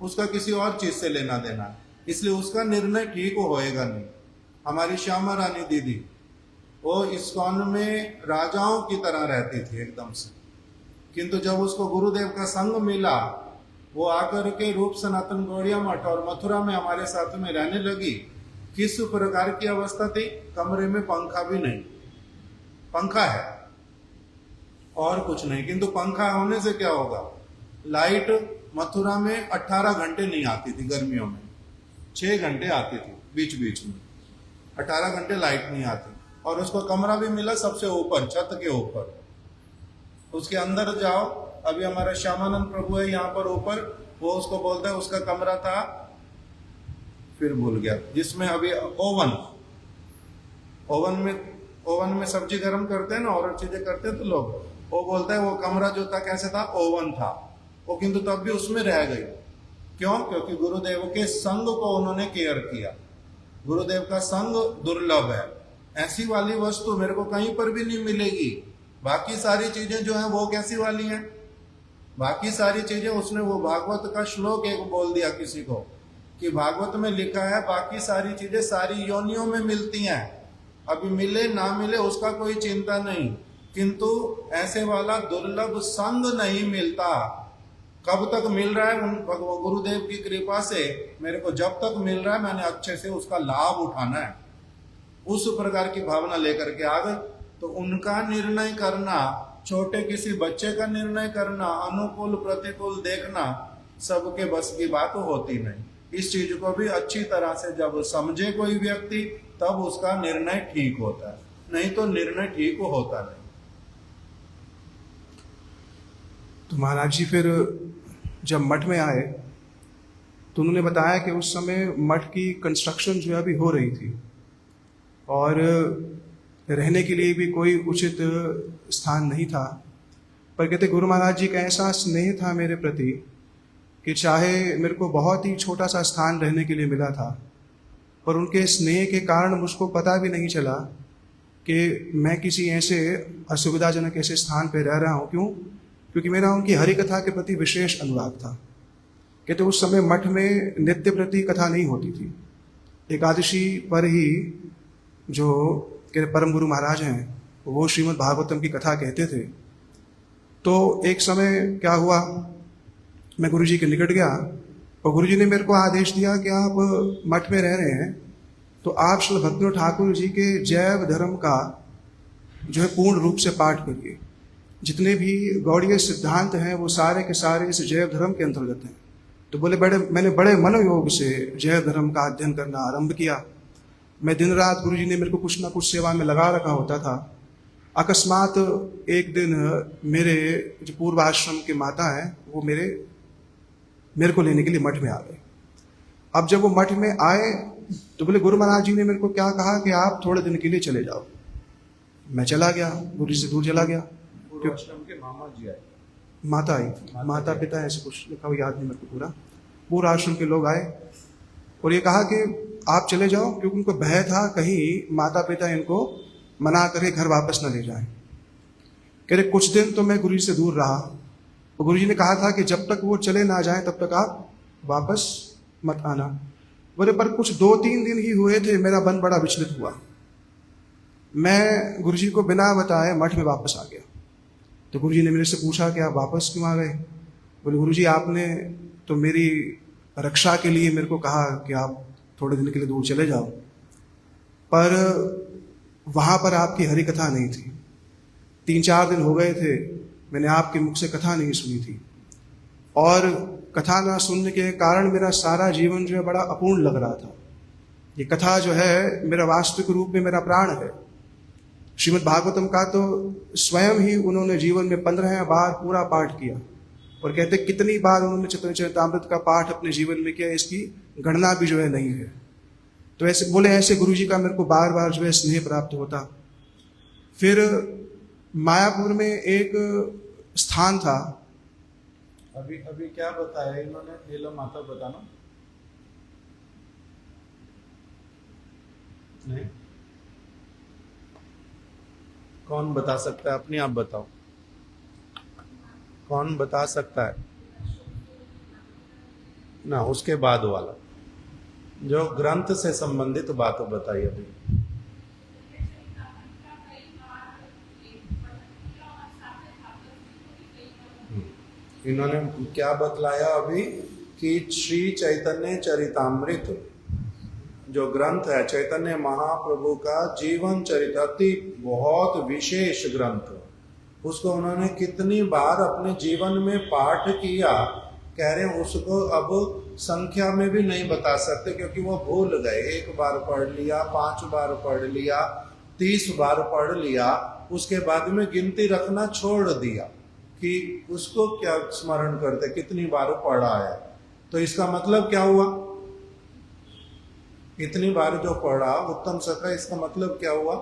उसका किसी और चीज से लेना देना है, इसलिए उसका निर्णय ठीक होएगा नहीं। हमारी श्यामा रानी दीदी वो इस्कॉन में राजाओं की तरह रहती थी एकदम से, किंतु जब उसको गुरुदेव का संग मिला, वो आकर के रूप सनातन गौड़िया मठ और मथुरा में हमारे साथ में रहने लगी। किस प्रकार की अवस्था थी, कमरे में पंखा भी नहीं, पंखा है और कुछ नहीं, किंतु पंखा होने से क्या होगा, लाइट मथुरा में 18 घंटे नहीं आती थी, गर्मियों में 6 घंटे आती थी बीच बीच में, 18 घंटे लाइट नहीं आती। और उसको कमरा भी मिला सबसे ऊपर, छत के ऊपर। उसके अंदर जाओ, अभी हमारा श्यामानंद प्रभु है यहाँ पर ऊपर, वो उसको बोलता है, उसका कमरा था, फिर भूल गया, जिसमें अभी ओवन में सब्जी गर्म करते हैं ना और चीजें करते हैं तो लोग, वो बोलता है वो कमरा जो था कैसे था, ओवन था वो, किंतु तब भी उसमें रह गई। क्यों? क्योंकि गुरुदेव के संग को उन्होंने केयर किया। गुरुदेव का संग दुर्लभ है, ऐसी वाली वस्तु मेरे को कहीं पर भी नहीं मिलेगी। बाकी सारी चीजें जो है वो कैसी वाली हैं, बाकी सारी चीजें, उसने वो भागवत का श्लोक एक बोल दिया किसी को कि भागवत में लिखा है बाकी सारी चीजें सारी योनियों में मिलती हैं, अभी मिले ना मिले उसका कोई चिंता नहीं, किंतु ऐसे वाला दुर्लभ संग नहीं मिलता। कब तक मिल रहा है? उन गुरुदेव की कृपा से मेरे को जब तक मिल रहा है मैंने अच्छे से उसका लाभ उठाना है, उस प्रकार की भावना लेकर के आ गए। तो उनका निर्णय करना, छोटे किसी बच्चे का निर्णय करना, अनुकूल प्रतिकूल देखना सबके बस की बात होती नहीं। इस चीज को भी अच्छी तरह से जब समझे कोई व्यक्ति, तब उसका निर्णय ठीक होता है, नहीं तो निर्णय ठीक होता नहीं। तो महाराज जी फिर जब मठ में आए तो उन्होंने बताया कि उस समय मठ की कंस्ट्रक्शन जो है अभी हो रही थी और रहने के लिए भी कोई उचित स्थान नहीं था। पर कहते गुरु महाराज जी का ऐसा स्नेह था मेरे प्रति कि चाहे मेरे को बहुत ही छोटा सा स्थान रहने के लिए मिला था, पर उनके स्नेह के कारण मुझको पता भी नहीं चला कि मैं किसी ऐसे असुविधाजनक ऐसे स्थान पर रह रहा हूँ। क्यों? क्योंकि मेरा उनकी हरि कथा के प्रति विशेष अनुराग था। कहते उस समय मठ में नित्य प्रति कथा नहीं होती थी, एकादशी पर ही जो परम गुरु महाराज हैं वो श्रीमद् भागवतम की कथा कहते थे। तो एक समय क्या हुआ, मैं गुरु जी के निकट गया और गुरु जी ने मेरे को आदेश दिया कि आप मठ में रह रहे हैं तो आप श्री भक्तिविनोद ठाकुर जी के जैव धर्म का जो है पूर्ण रूप से पाठ करिए। जितने भी गौड़ीय सिद्धांत हैं वो सारे के सारे इस जैव धर्म के अंतर्गत हैं। तो बोले मैंने बड़े मनोयोग से जैव धर्म का अध्ययन करना आरंभ किया। मैं दिन रात, गुरु जी ने मेरे को कुछ ना कुछ सेवा में लगा रखा होता था। अकस्मात एक दिन मेरे जो पूर्व आश्रम के माता हैं वो मेरे को लेने के लिए मठ में आ गए। अब जब वो मठ में आए तो बोले गुरु महाराज जी ने मेरे को क्या कहा कि आप थोड़े दिन के लिए चले जाओ। मैं चला गया, गुरु जी से दूर चला गया। पूर्वाश्रम के मामा जी आए, माता आई थी, माता पिता ऐसे कुछ लिखा हुआ याद नहीं मेरे को पूरा। पूरा आश्रम के लोग आए और ये कहा कि आप चले जाओ, क्योंकि उनको भय था कहीं माता पिता इनको मना करके घर वापस न ले जाए। कह रहे कुछ दिन तो मैं गुरु जी से दूर रहा, और गुरु जी ने कहा था कि जब तक वो चले ना जाए तब तक आप वापस मत आना। बोले पर कुछ 2-3 दिन ही हुए थे, मेरा मन बड़ा विचलित हुआ। मैं गुरु जी को बिना बताए मठ में वापस आ गया। तो गुरु जी ने मेरे से पूछा कि आप वापस क्यों आ गए? बोले गुरु जी आपने तो मेरी रक्षा के लिए मेरे को कहा कि आप थोड़े दिन के लिए दूर चले जाओ, पर वहाँ पर आपकी हरि कथा नहीं थी। 3-4 दिन हो गए थे, मैंने आपके मुख से कथा नहीं सुनी थी, और कथा ना सुनने के कारण मेरा सारा जीवन जो है बड़ा अपूर्ण लग रहा था। ये कथा जो है मेरा वास्तविक रूप में मेरा प्राण है। श्रीमद् भागवतम का तो स्वयं ही उन्होंने जीवन में 15 बार पूरा पाठ किया, और कहते कितनी बार उन्होंने चैतन्य चरितामृत का पाठ अपने जीवन में किया, इसकी गणना भी जो है नहीं है। तो ऐसे बोले, ऐसे गुरु जी का मेरे को बार बार जो है स्नेह प्राप्त होता। फिर मायापुर में एक स्थान था। अभी अभी क्या बताया इन्होंने? नीलम माता बताना नहीं, कौन बता सकता है? अपने आप बताओ, कौन बता सकता है ना? उसके बाद वाला जो ग्रंथ से संबंधित बात बताइए अभी। इन्होंने क्या बतलाया अभी कि श्री चैतन्य चरितामृत जो ग्रंथ है, चैतन्य महाप्रभु का जीवन चरित, अति बहुत विशेष ग्रंथ, उसको उन्होंने कितनी बार अपने जीवन में पाठ किया, कह रहे हैं उसको अब संख्या में भी नहीं बता सकते, क्योंकि वो भूल गए। 1 बार पढ़ लिया, 5 बार पढ़ लिया, 30 बार पढ़ लिया, उसके बाद में गिनती रखना छोड़ दिया कि उसको क्या स्मरण करते, कितनी बार पढ़ा है। तो इसका मतलब क्या हुआ? इतनी बार जो पढ़ा उत्तम सखा, इसका मतलब क्या हुआ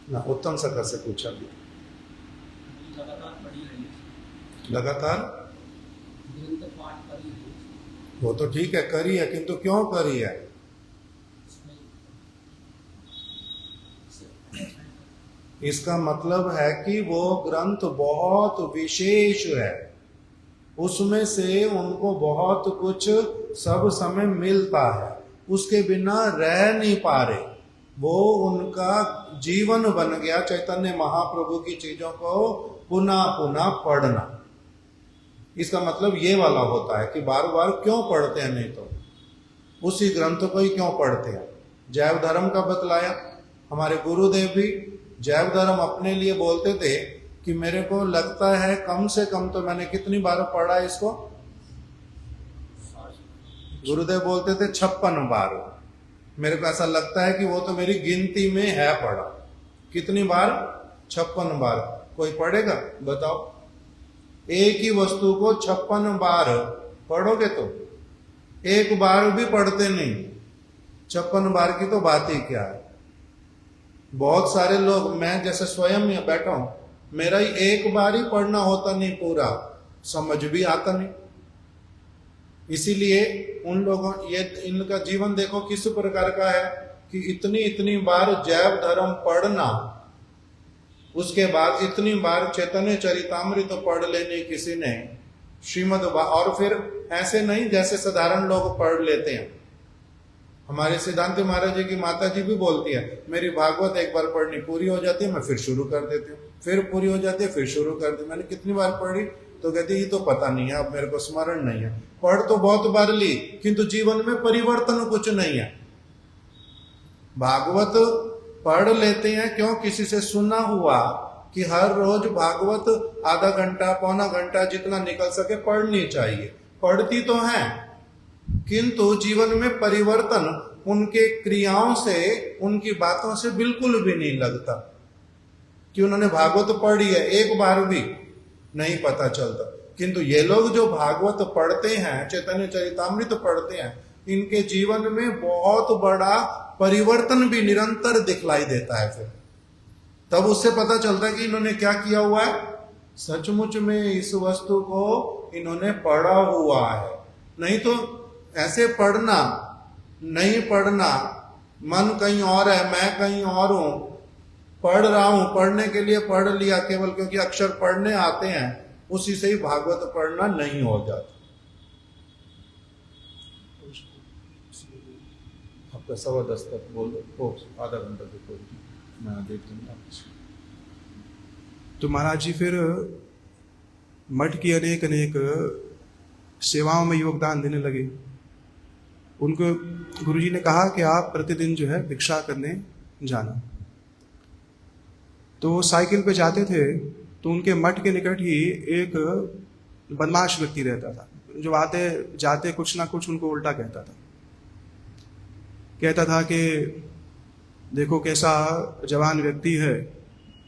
ना? उत्तम सखा से पूछा भी, लगातार वो तो ठीक है करी है, किंतु क्यों करी है? इसका मतलब है कि वो ग्रंथ बहुत विशेष है, उसमें से उनको बहुत कुछ सब समय मिलता है, उसके बिना रह नहीं पा रहे। वो उनका जीवन बन गया चैतन्य महाप्रभु की चीजों को पुनः पुनः पढ़ना। इसका मतलब ये वाला होता है कि बार बार क्यों पढ़ते हैं, नहीं तो उसी ग्रंथ को ही क्यों पढ़ते हैं। जैव धर्म का बतलाया, हमारे गुरुदेव भी जैव धर्म अपने लिए बोलते थे कि मेरे को लगता है कम से कम तो मैंने कितनी बार पढ़ा इसको, गुरुदेव बोलते थे 56 बार। मेरे को ऐसा लगता है कि वो तो मेरी गिनती में है पढ़ा। कितनी बार? 56 बार। कोई पढ़ेगा? बताओ। एक ही वस्तु को 56 बार पढ़ोगे तो एक बार भी पढ़ते नहीं, 56 बार की तो बात ही क्या है। बहुत सारे लोग, मैं जैसे स्वयं यहाँ बैठा हूं, मेरा ही एक बार ही पढ़ना होता नहीं, पूरा समझ भी आता नहीं। इसीलिए उन लोगों, ये इनका जीवन देखो किस प्रकार का है कि इतनी इतनी बार जैव धर्म पढ़ना, उसके बाद इतनी बार चैतन्य चरितामृत तो पढ़ लेने किसी ने, श्रीमद्, और फिर ऐसे नहीं जैसे साधारण लोग पढ़ लेते हैं। हमारे सिद्धांत महाराज जी की माता जी भी बोलती है, मेरी भागवत एक बार पढ़नी पूरी हो जाती है, मैं फिर शुरू कर देती हूँ, फिर पूरी हो जाती है, फिर शुरू कर दी। मैंने कितनी बार पढ़ी? तो कहती ये तो पता नहीं है, अब मेरे को स्मरण नहीं है। पढ़ तो बहुत बार ली, किंतु जीवन में परिवर्तन कुछ नहीं है। भागवत पढ़ लेते हैं क्यों? किसी से सुना हुआ कि हर रोज भागवत आधा घंटा पौना घंटा जितना निकल सके पढ़नी चाहिए। पढ़ती तो है, किंतु जीवन में परिवर्तन उनके क्रियाओं से, उनकी बातों से बिल्कुल भी नहीं लगता कि उन्होंने भागवत पढ़ी है, एक बार भी नहीं पता चलता। किंतु ये लोग जो भागवत पढ़ते हैं, चैतन्य चरितामृत पढ़ते हैं, इनके जीवन में बहुत बड़ा परिवर्तन भी निरंतर दिखलाई देता है। फिर तब उससे पता चलता है कि इन्होंने क्या किया हुआ है, सचमुच में इस वस्तु को इन्होंने पढ़ा हुआ है। नहीं तो ऐसे पढ़ना, नहीं पढ़ना, मन कहीं और है, मैं कहीं और हूं, पढ़ रहा हूं, पढ़ने के लिए पढ़ लिया केवल क्योंकि अक्षर पढ़ने आते हैं, उसी से ही भागवत पढ़ना नहीं हो जाता। आपका 10:15 तक बोल दो, आधा घंटा देखो, मैं देख लूंगा। तो महाराज जी फिर मठ की अनेक अनेक सेवाओं में योगदान देने लगे। उनको गुरुजी ने कहा कि आप प्रतिदिन जो है भिक्षा करने जाना। तो साइकिल पे जाते थे तो उनके मठ के निकट ही एक बदमाश व्यक्ति रहता था, जो आते जाते कुछ ना कुछ उनको उल्टा कहता था कि देखो कैसा जवान व्यक्ति है,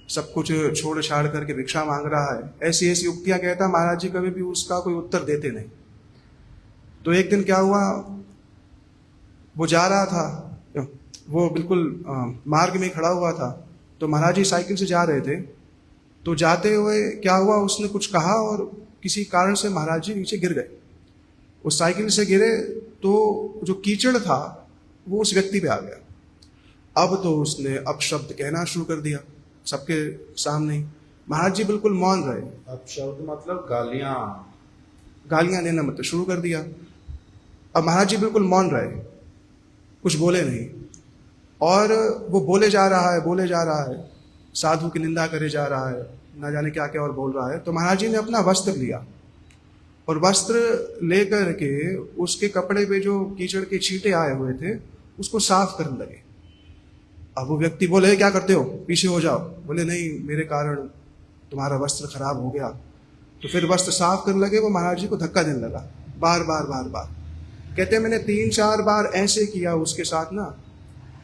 सब कुछ छोड़ छाड़ करके भिक्षा मांग रहा है। ऐसी ऐसी युक्तियां कहता। महाराज जी कभी भी उसका कोई उत्तर देते नहीं। तो एक दिन क्या हुआ, वो जा रहा था, वो बिल्कुल मार्ग में खड़ा हुआ था। तो महाराज जी साइकिल से जा रहे थे, तो जाते हुए क्या हुआ, उसने कुछ कहा और किसी कारण से महाराज जी नीचे गिर गए। उस साइकिल से गिरे तो जो कीचड़ था वो उस व्यक्ति पे आ गया। अब तो उसने अपशब्द कहना शुरू कर दिया सबके सामने ही। महाराज जी बिल्कुल मौन रहे। अपशब्द मतलब गालियां देना मतलब शुरू कर दिया। अब महाराज जी बिल्कुल मौन रहे, कुछ बोले नहीं, और वो बोले जा रहा है, साधु की निंदा करे जा रहा है, ना जाने क्या क्या और बोल रहा है। तो महाराज जी ने अपना वस्त्र लिया और वस्त्र लेकर के उसके कपड़े पे जो कीचड़ के छींटे आए हुए थे उसको साफ करने लगे। अब वो व्यक्ति बोले, क्या करते हो, पीछे हो जाओ। बोले, नहीं, मेरे कारण तुम्हारा वस्त्र खराब हो गया। तो फिर वस्त्र साफ करने लगे। वो महाराज जी को धक्का देने लगा, बार बार। कहते मैंने 3-4 बार ऐसे किया उसके साथ ना,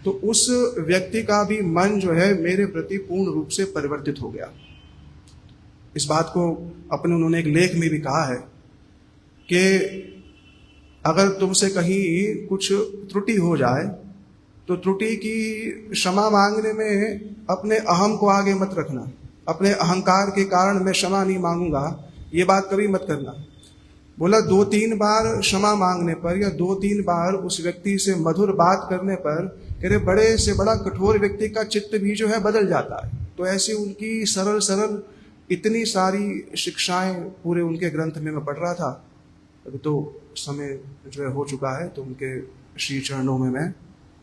तो उस व्यक्ति का भी मन जो है मेरे प्रति पूर्ण रूप से परिवर्तित हो गया। इस बात को अपने उन्होंने एक लेख में भी कहा है कि अगर तुमसे कहीं कुछ त्रुटि हो जाए तो त्रुटि की क्षमा मांगने में अपने अहम को आगे मत रखना। अपने अहंकार के कारण मैं क्षमा नहीं मांगूंगा, ये बात कभी मत करना। बोला 2-3 बार क्षमा मांगने पर या 2-3 बार उस व्यक्ति से मधुर बात करने पर कह रहे बड़े से बड़ा कठोर व्यक्ति का चित्त भी जो है बदल जाता है। तो ऐसी उनकी सरल इतनी सारी शिक्षाएं पूरे उनके ग्रंथ में मैं पढ़ रहा था। अभी तो समय जो है हो चुका है, तो उनके श्री चरणों में मैं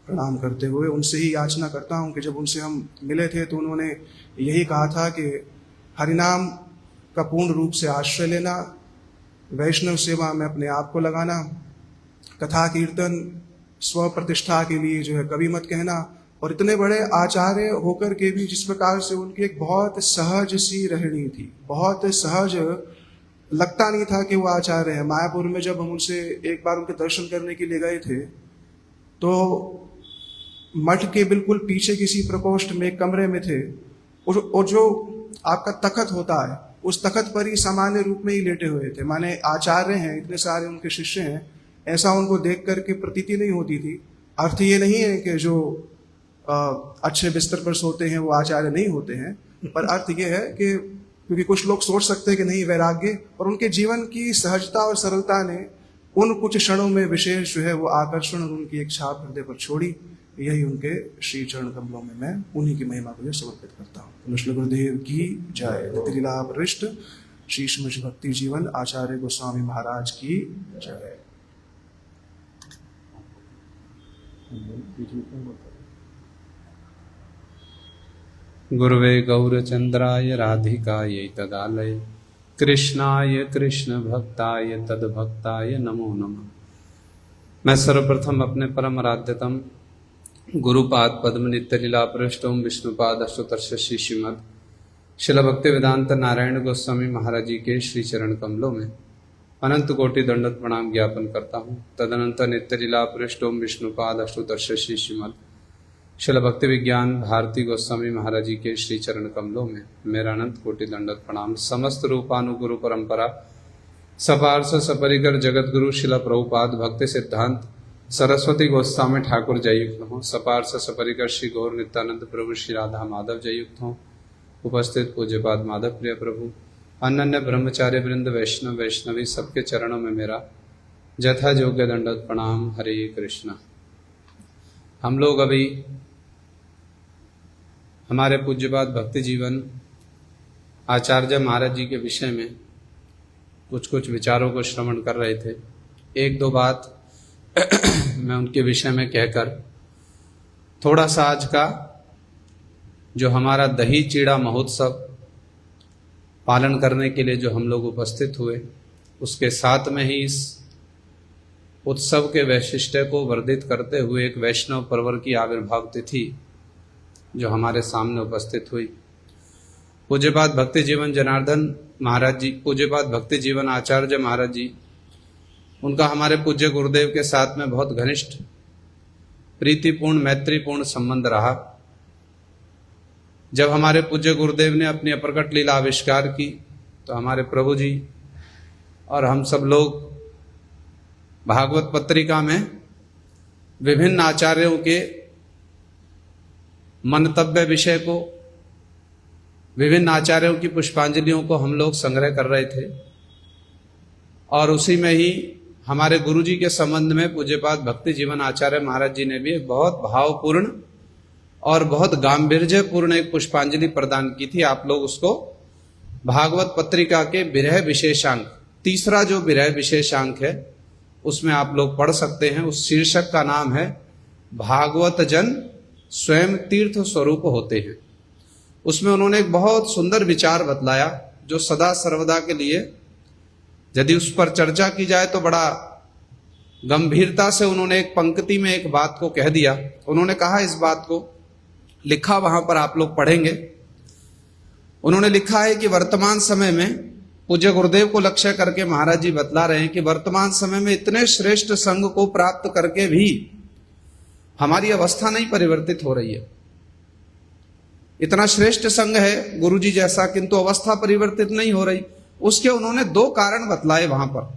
प्रणाम करते हुए उनसे ही याचना करता हूँ कि जब उनसे हम मिले थे तो उन्होंने यही कहा था कि हरिनाम का पूर्ण रूप से आश्रय लेना, वैष्णव सेवा में अपने आप को लगाना, कथा कीर्तन स्व प्रतिष्ठा के लिए जो है कभी मत कहना। और इतने बड़े आचार्य होकर के भी जिस प्रकार से उनकी एक बहुत सहज सी रहनी थी, बहुत सहज, लगता नहीं था कि वो आचार्य है। मायापुर में जब हम उनसे एक बार उनके दर्शन करने के लिए गए थे तो मठ के बिल्कुल पीछे किसी प्रकोष्ठ में एक कमरे में थे, और जो आपका तखत होता है उस तखत पर ही सामान्य रूप में ही लेटे हुए थे। माने आचार्य हैं, इतने सारे उनके शिष्य हैं, ऐसा उनको देख करके प्रतीति नहीं होती थी। अर्थ ये नहीं है कि जो अच्छे बिस्तर पर सोते हैं वो आचार्य नहीं होते हैं, पर अर्थ ये है कि क्योंकि कुछ लोग सोच सकते हैं कि नहीं वैराग्य, और उनके जीवन की सहजता और सरलता ने उन कुछ क्षणों में विशेष जो है वो आकर्षण और उनकी एक छाप हृदय पर छोड़ी। यही उनके श्री चरण कमलों में मैं उन्हीं की महिमा को समर्पित करता हूँ। विष्णु गुरुदेव की जय। नित्यलीला वरिष्ठ श्री श्रीमद् भक्ति जीवन आचार्य गोस्वामी महाराज की जय। गुरुवे गौरचंद्राय राधिकायै तदालय कृष्णाय कृष्ण भक्ताय तद्भक्ताय नमो नमः। मैं सर्वप्रथम अपने परम आराध्यतम गुरुपाद पद्म नित्यलीला पृष्ठों विष्णुपाद अष्टोत्तर श्री श्रीमद शिल भक्ति वेदांत नारायण गोस्वामी महाराज जी के श्री चरण कमलों में अनंत कोटि दंडवत प्रणाम ज्ञापन करता हूँ। तदनंतर नित्यलीला पृष्ठों विष्णुपाद अष्टोत्तर श्री श्रीमद शिल भक्ति विज्ञान भारती गोस्वामी महाराज जी के श्री चरण कमलों में मेरा अनंत कोटि दंडवत प्रणाम। समस्त रूपानुगुरु परंपरा सपार्श सपरिकर जगत गुरु शिला प्रभुपाद भक्ति सिद्धांत सरस्वती गोस्वामी ठाकुर जययुक्त हों, सपार्श सपरिकर श्री गौर नित्यानंद प्रभु श्री राधा माधव जययुक्त हों, उपस्थित पूज्यपाद माधव प्रिय प्रभु, अनन्य ब्रह्मचार्य वृंद, वैष्णव वैष्णवी सबके चरणों में मेरा जथा योग्य दंडवत प्रणाम। हरे कृष्णा। हम लोग अभी हमारे पूज्यपाद भक्ति जीवन आचार्य महाराज जी के विषय में कुछ विचारों को श्रवण कर रहे थे। एक दो बात मैं उनके विषय में कहकर थोड़ा सा आज का जो हमारा दही चीड़ा महोत्सव पालन करने के लिए जो हम लोग उपस्थित हुए, उसके साथ में ही इस उत्सव के वैशिष्ट्य को वर्धित करते हुए एक वैष्णव पर्व की आविर्भाव तिथि जो हमारे सामने उपस्थित हुई। पूज्यपाद भक्ति जीवन जनार्दन महाराज जी, पूज्यपाद भक्ति जीवन आचार्य महाराज जी, उनका हमारे पूज्य गुरुदेव के साथ में बहुत घनिष्ठ प्रीतिपूर्ण मैत्रीपूर्ण संबंध रहा। जब हमारे पूज्य गुरुदेव ने अपनी अप्रकट लीला आविष्कार की तो हमारे प्रभु जी और हम सब लोग भागवत पत्रिका में विभिन्न आचार्यों के मंतव्य विषय को, विभिन्न आचार्यों की पुष्पांजलियों को हम लोग संग्रह कर रहे थे और उसी में ही हमारे गुरु जी के संबंध में पूज्यपाद भक्ति जीवन आचार्य महाराज जी ने भी एक बहुत भावपूर्ण और बहुत गांभीर्यपूर्ण एक पुष्पांजलि प्रदान की थी। आप लोग उसको भागवत पत्रिका के विरह विशेषांक, तीसरा जो विरह विशेषांक है उसमें आप लोग पढ़ सकते हैं। उस शीर्षक का नाम है भागवत जन स्वयं तीर्थ स्वरूप होते हैं। उसमें उन्होंने एक बहुत सुंदर विचार बतलाया जो सदा सर्वदा के लिए यदि उस पर चर्चा की जाए तो बड़ा गंभीरता से उन्होंने एक पंक्ति में एक बात को कह दिया। उन्होंने कहा, इस बात को लिखा वहां पर आप लोग पढ़ेंगे। उन्होंने लिखा है कि वर्तमान समय में पूज्य गुरुदेव को लक्ष्य करके महाराज जी बतला रहे हैं कि वर्तमान समय में इतने श्रेष्ठ संग को प्राप्त करके भी हमारी अवस्था नहीं परिवर्तित हो रही है। इतना श्रेष्ठ संग है गुरु जी जैसा, किंतु अवस्था परिवर्तित नहीं हो रही। उसके उन्होंने दो कारण बतलाए वहां पर।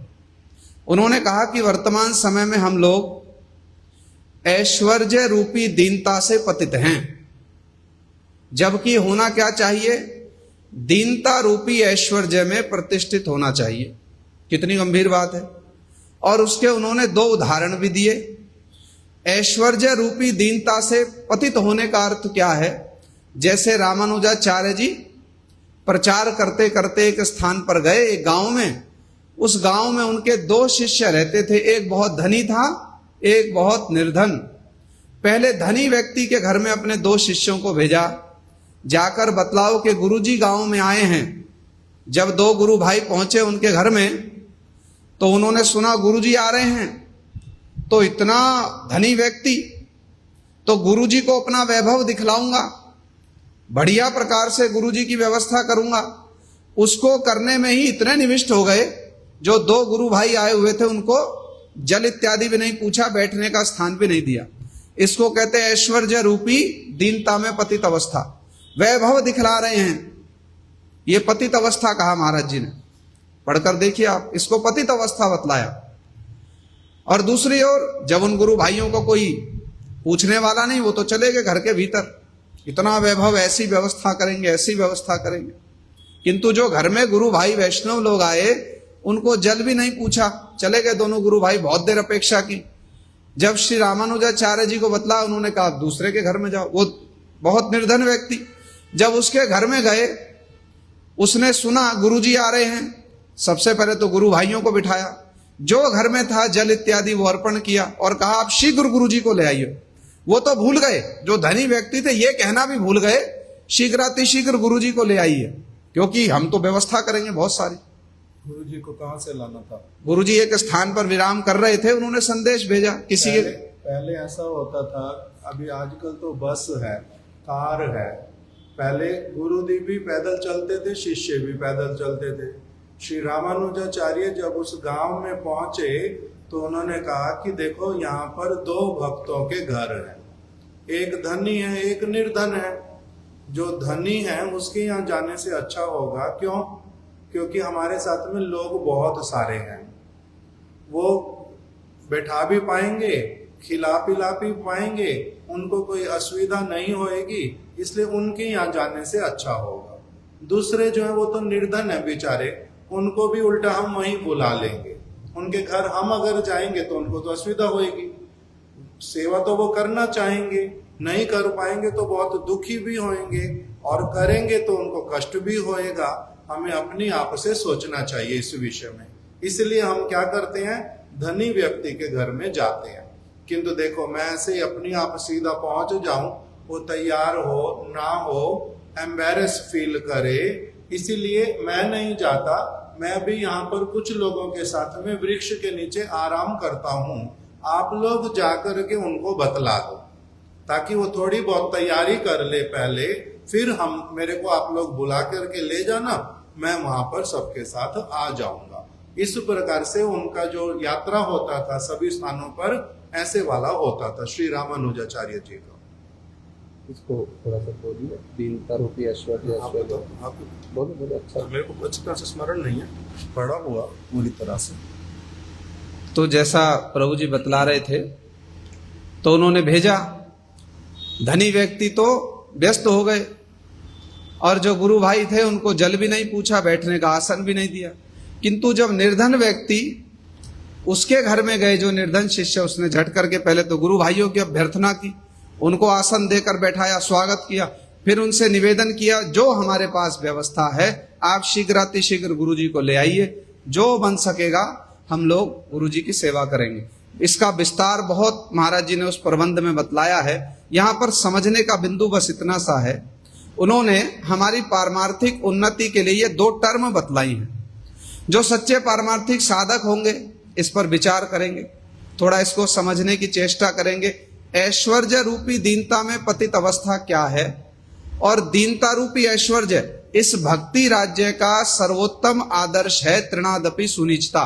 उन्होंने कहा कि वर्तमान समय में हम लोग ऐश्वर्य रूपी दीनता से पतित हैं, जबकि होना क्या चाहिए, दीनता रूपी ऐश्वर्य में प्रतिष्ठित होना चाहिए। कितनी गंभीर बात है। और उसके उन्होंने दो उदाहरण भी दिए। ऐश्वर्य रूपी दीनता से पतित होने का अर्थ क्या है, जैसे रामानुजाचार्य जी प्रचार करते करते एक स्थान पर गए, एक गांव में। उस गांव में उनके दो शिष्य रहते थे, एक बहुत धनी था, एक बहुत निर्धन। पहले धनी व्यक्ति के घर में अपने दो शिष्यों को भेजा, जाकर बतलाओ कि गुरुजी गांव में आए हैं। जब दो गुरु भाई पहुंचे उनके घर में तो उन्होंने सुना गुरुजी आ रहे हैं। तो इतना धनी व्यक्ति, तो गुरुजी को अपना वैभव दिखलाऊंगा, बढ़िया प्रकार से गुरुजी की व्यवस्था करूंगा। उसको करने में ही इतने निविष्ट हो गए, जो दो गुरु भाई आए हुए थे उनको जल इत्यादि भी नहीं पूछा, बैठने का स्थान भी नहीं दिया। इसको कहते हैं ऐश्वर्य रूपी दीनता में पतित अवस्था। वैभव दिखला रहे हैं, ये पतित अवस्था कहा महाराज जी ने। पढ़कर देखिए आप, इसको पतित अवस्था बतलाया। और दूसरी ओर जब उन गुरु भाइयों को कोई पूछने वाला नहीं, वो तो चले गए घर के भीतर। इतना वैभव, ऐसी व्यवस्था करेंगे, ऐसी व्यवस्था करेंगे। किंतु जो घर में गुरु भाई वैष्णव लोग आए उनको जल भी नहीं पूछा, चले गए दोनों गुरु भाई। बहुत देर अपेक्षा की। जब श्री रामानुजाचार्य जी को बतला, उन्होंने कहा दूसरे के घर में जाओ। वो बहुत निर्धन व्यक्ति जब उसके घर में गए, उसने सुना गुरुजी आ रहे हैं। सबसे पहले तो गुरु भाइयों को बिठाया, जो घर में था जल इत्यादि वो अर्पण किया और कहा आप शीघ्र गुरुजी को ले आइए। वो तो भूल गए, जो धनी व्यक्ति थे ये कहना भी भूल गए, शीघ्रातिशीघ्र गुरुजी को ले आइए, क्योंकि हम तो व्यवस्था करेंगे बहुत सारी। गुरुजी को कहां से लाना था? गुरुजी एक स्थान पर विराम कर रहे थे, उन्होंने संदेश भेजा किसी के। पहले ऐसा होता था, अभी आजकल तो बस है, कार है। पहले गुरुदेव भी पैदल चलते थे, शिष्य भी पैदल चलते थे। श्री रामानुजाचार्य जब उस गांव में पहुंचे तो उन्होंने कहा कि देखो यहाँ पर दो भक्तों के घर हैं, एक धनी है, एक निर्धन है। जो धनी है उसके यहाँ जाने से अच्छा होगा, क्यों? क्योंकि हमारे साथ में लोग बहुत सारे हैं, वो बैठा भी पाएंगे खिला पिला भी पाएंगे, उनको कोई असुविधा नहीं होएगी, इसलिए उनके यहाँ जाने से अच्छा होगा। दूसरे जो है वो तो निर्धन है बेचारे, उनको भी उल्टा हम वहीं बुला लेंगे, उनके घर हम अगर जाएंगे तो उनको तो असुविधा होएगी। सेवा तो वो करना चाहेंगे, नहीं कर पाएंगे तो बहुत दुखी भी होंगे, और करेंगे तो उनको कष्ट भी होएगा। हमें अपनी आप से सोचना चाहिए इस विषय में। इसलिए हम क्या करते हैं, धनी व्यक्ति के घर में जाते हैं। किंतु देखो, मैं ऐसे ही अपनी आप सीधा पहुंच जाऊं, वो तैयार हो ना हो, एम्बेरस फील करे, इसीलिए मैं नहीं जाता। मैं भी यहाँ पर कुछ लोगों के साथ में वृक्ष के नीचे आराम करता हूँ। आप लोग जाकर के उनको बतला दो, ताकि वो थोड़ी बहुत तैयारी कर ले पहले, फिर हम मेरे को आप लोग बुला करके ले जाना, मैं वहां पर सबके साथ आ जाऊंगा। इस प्रकार से उनका जो यात्रा होता था सभी स्थानों पर, ऐसे वाला होता था श्री रामानुजाचार्य जी का। इसको थोड़ा सा बोलिए, दीनता रूपी ऐश्वर्य। बोलो अच्छा, मेरे को अच्छी तरह से स्मरण नहीं है, पढ़ा हुआ पूरी तरह से। तो जैसा प्रभु जी बतला रहे थे, तो उन्होंने भेजा। धनी व्यक्ति तो व्यस्त हो गए, और जो गुरु भाई थे उनको जल भी नहीं पूछा, बैठने का आसन भी नहीं दिया। किंतु जब निर्धन व्यक्ति उसके घर में गए, जो निर्धन शिष्य, उसने झट करके पहले तो गुरु भाइयों की अभ्यर्थना की, उनको आसन देकर बैठाया, स्वागत किया, फिर उनसे निवेदन किया, जो हमारे पास व्यवस्था है आप शीघ्रातिशीघ्र गुरु जी को ले आइए, जो बन सकेगा हम लोग गुरु जी की सेवा करेंगे। इसका विस्तार बहुत महाराज जी ने उस प्रबंध में बतलाया है। यहाँ पर समझने का बिंदु बस इतना सा है, उन्होंने हमारी पारमार्थिक उन्नति के लिए ये 2 टर्म बतलाई हैं। जो सच्चे पारमार्थिक साधक होंगे इस पर विचार करेंगे, थोड़ा इसको समझने की चेष्टा करेंगे। ऐश्वर्य रूपी दीनता में पतित अवस्था क्या है, और दीनता रूपी ऐश्वर्य इस भक्ति राज्य का सर्वोत्तम आदर्श है। तृणादपि सुनिचता,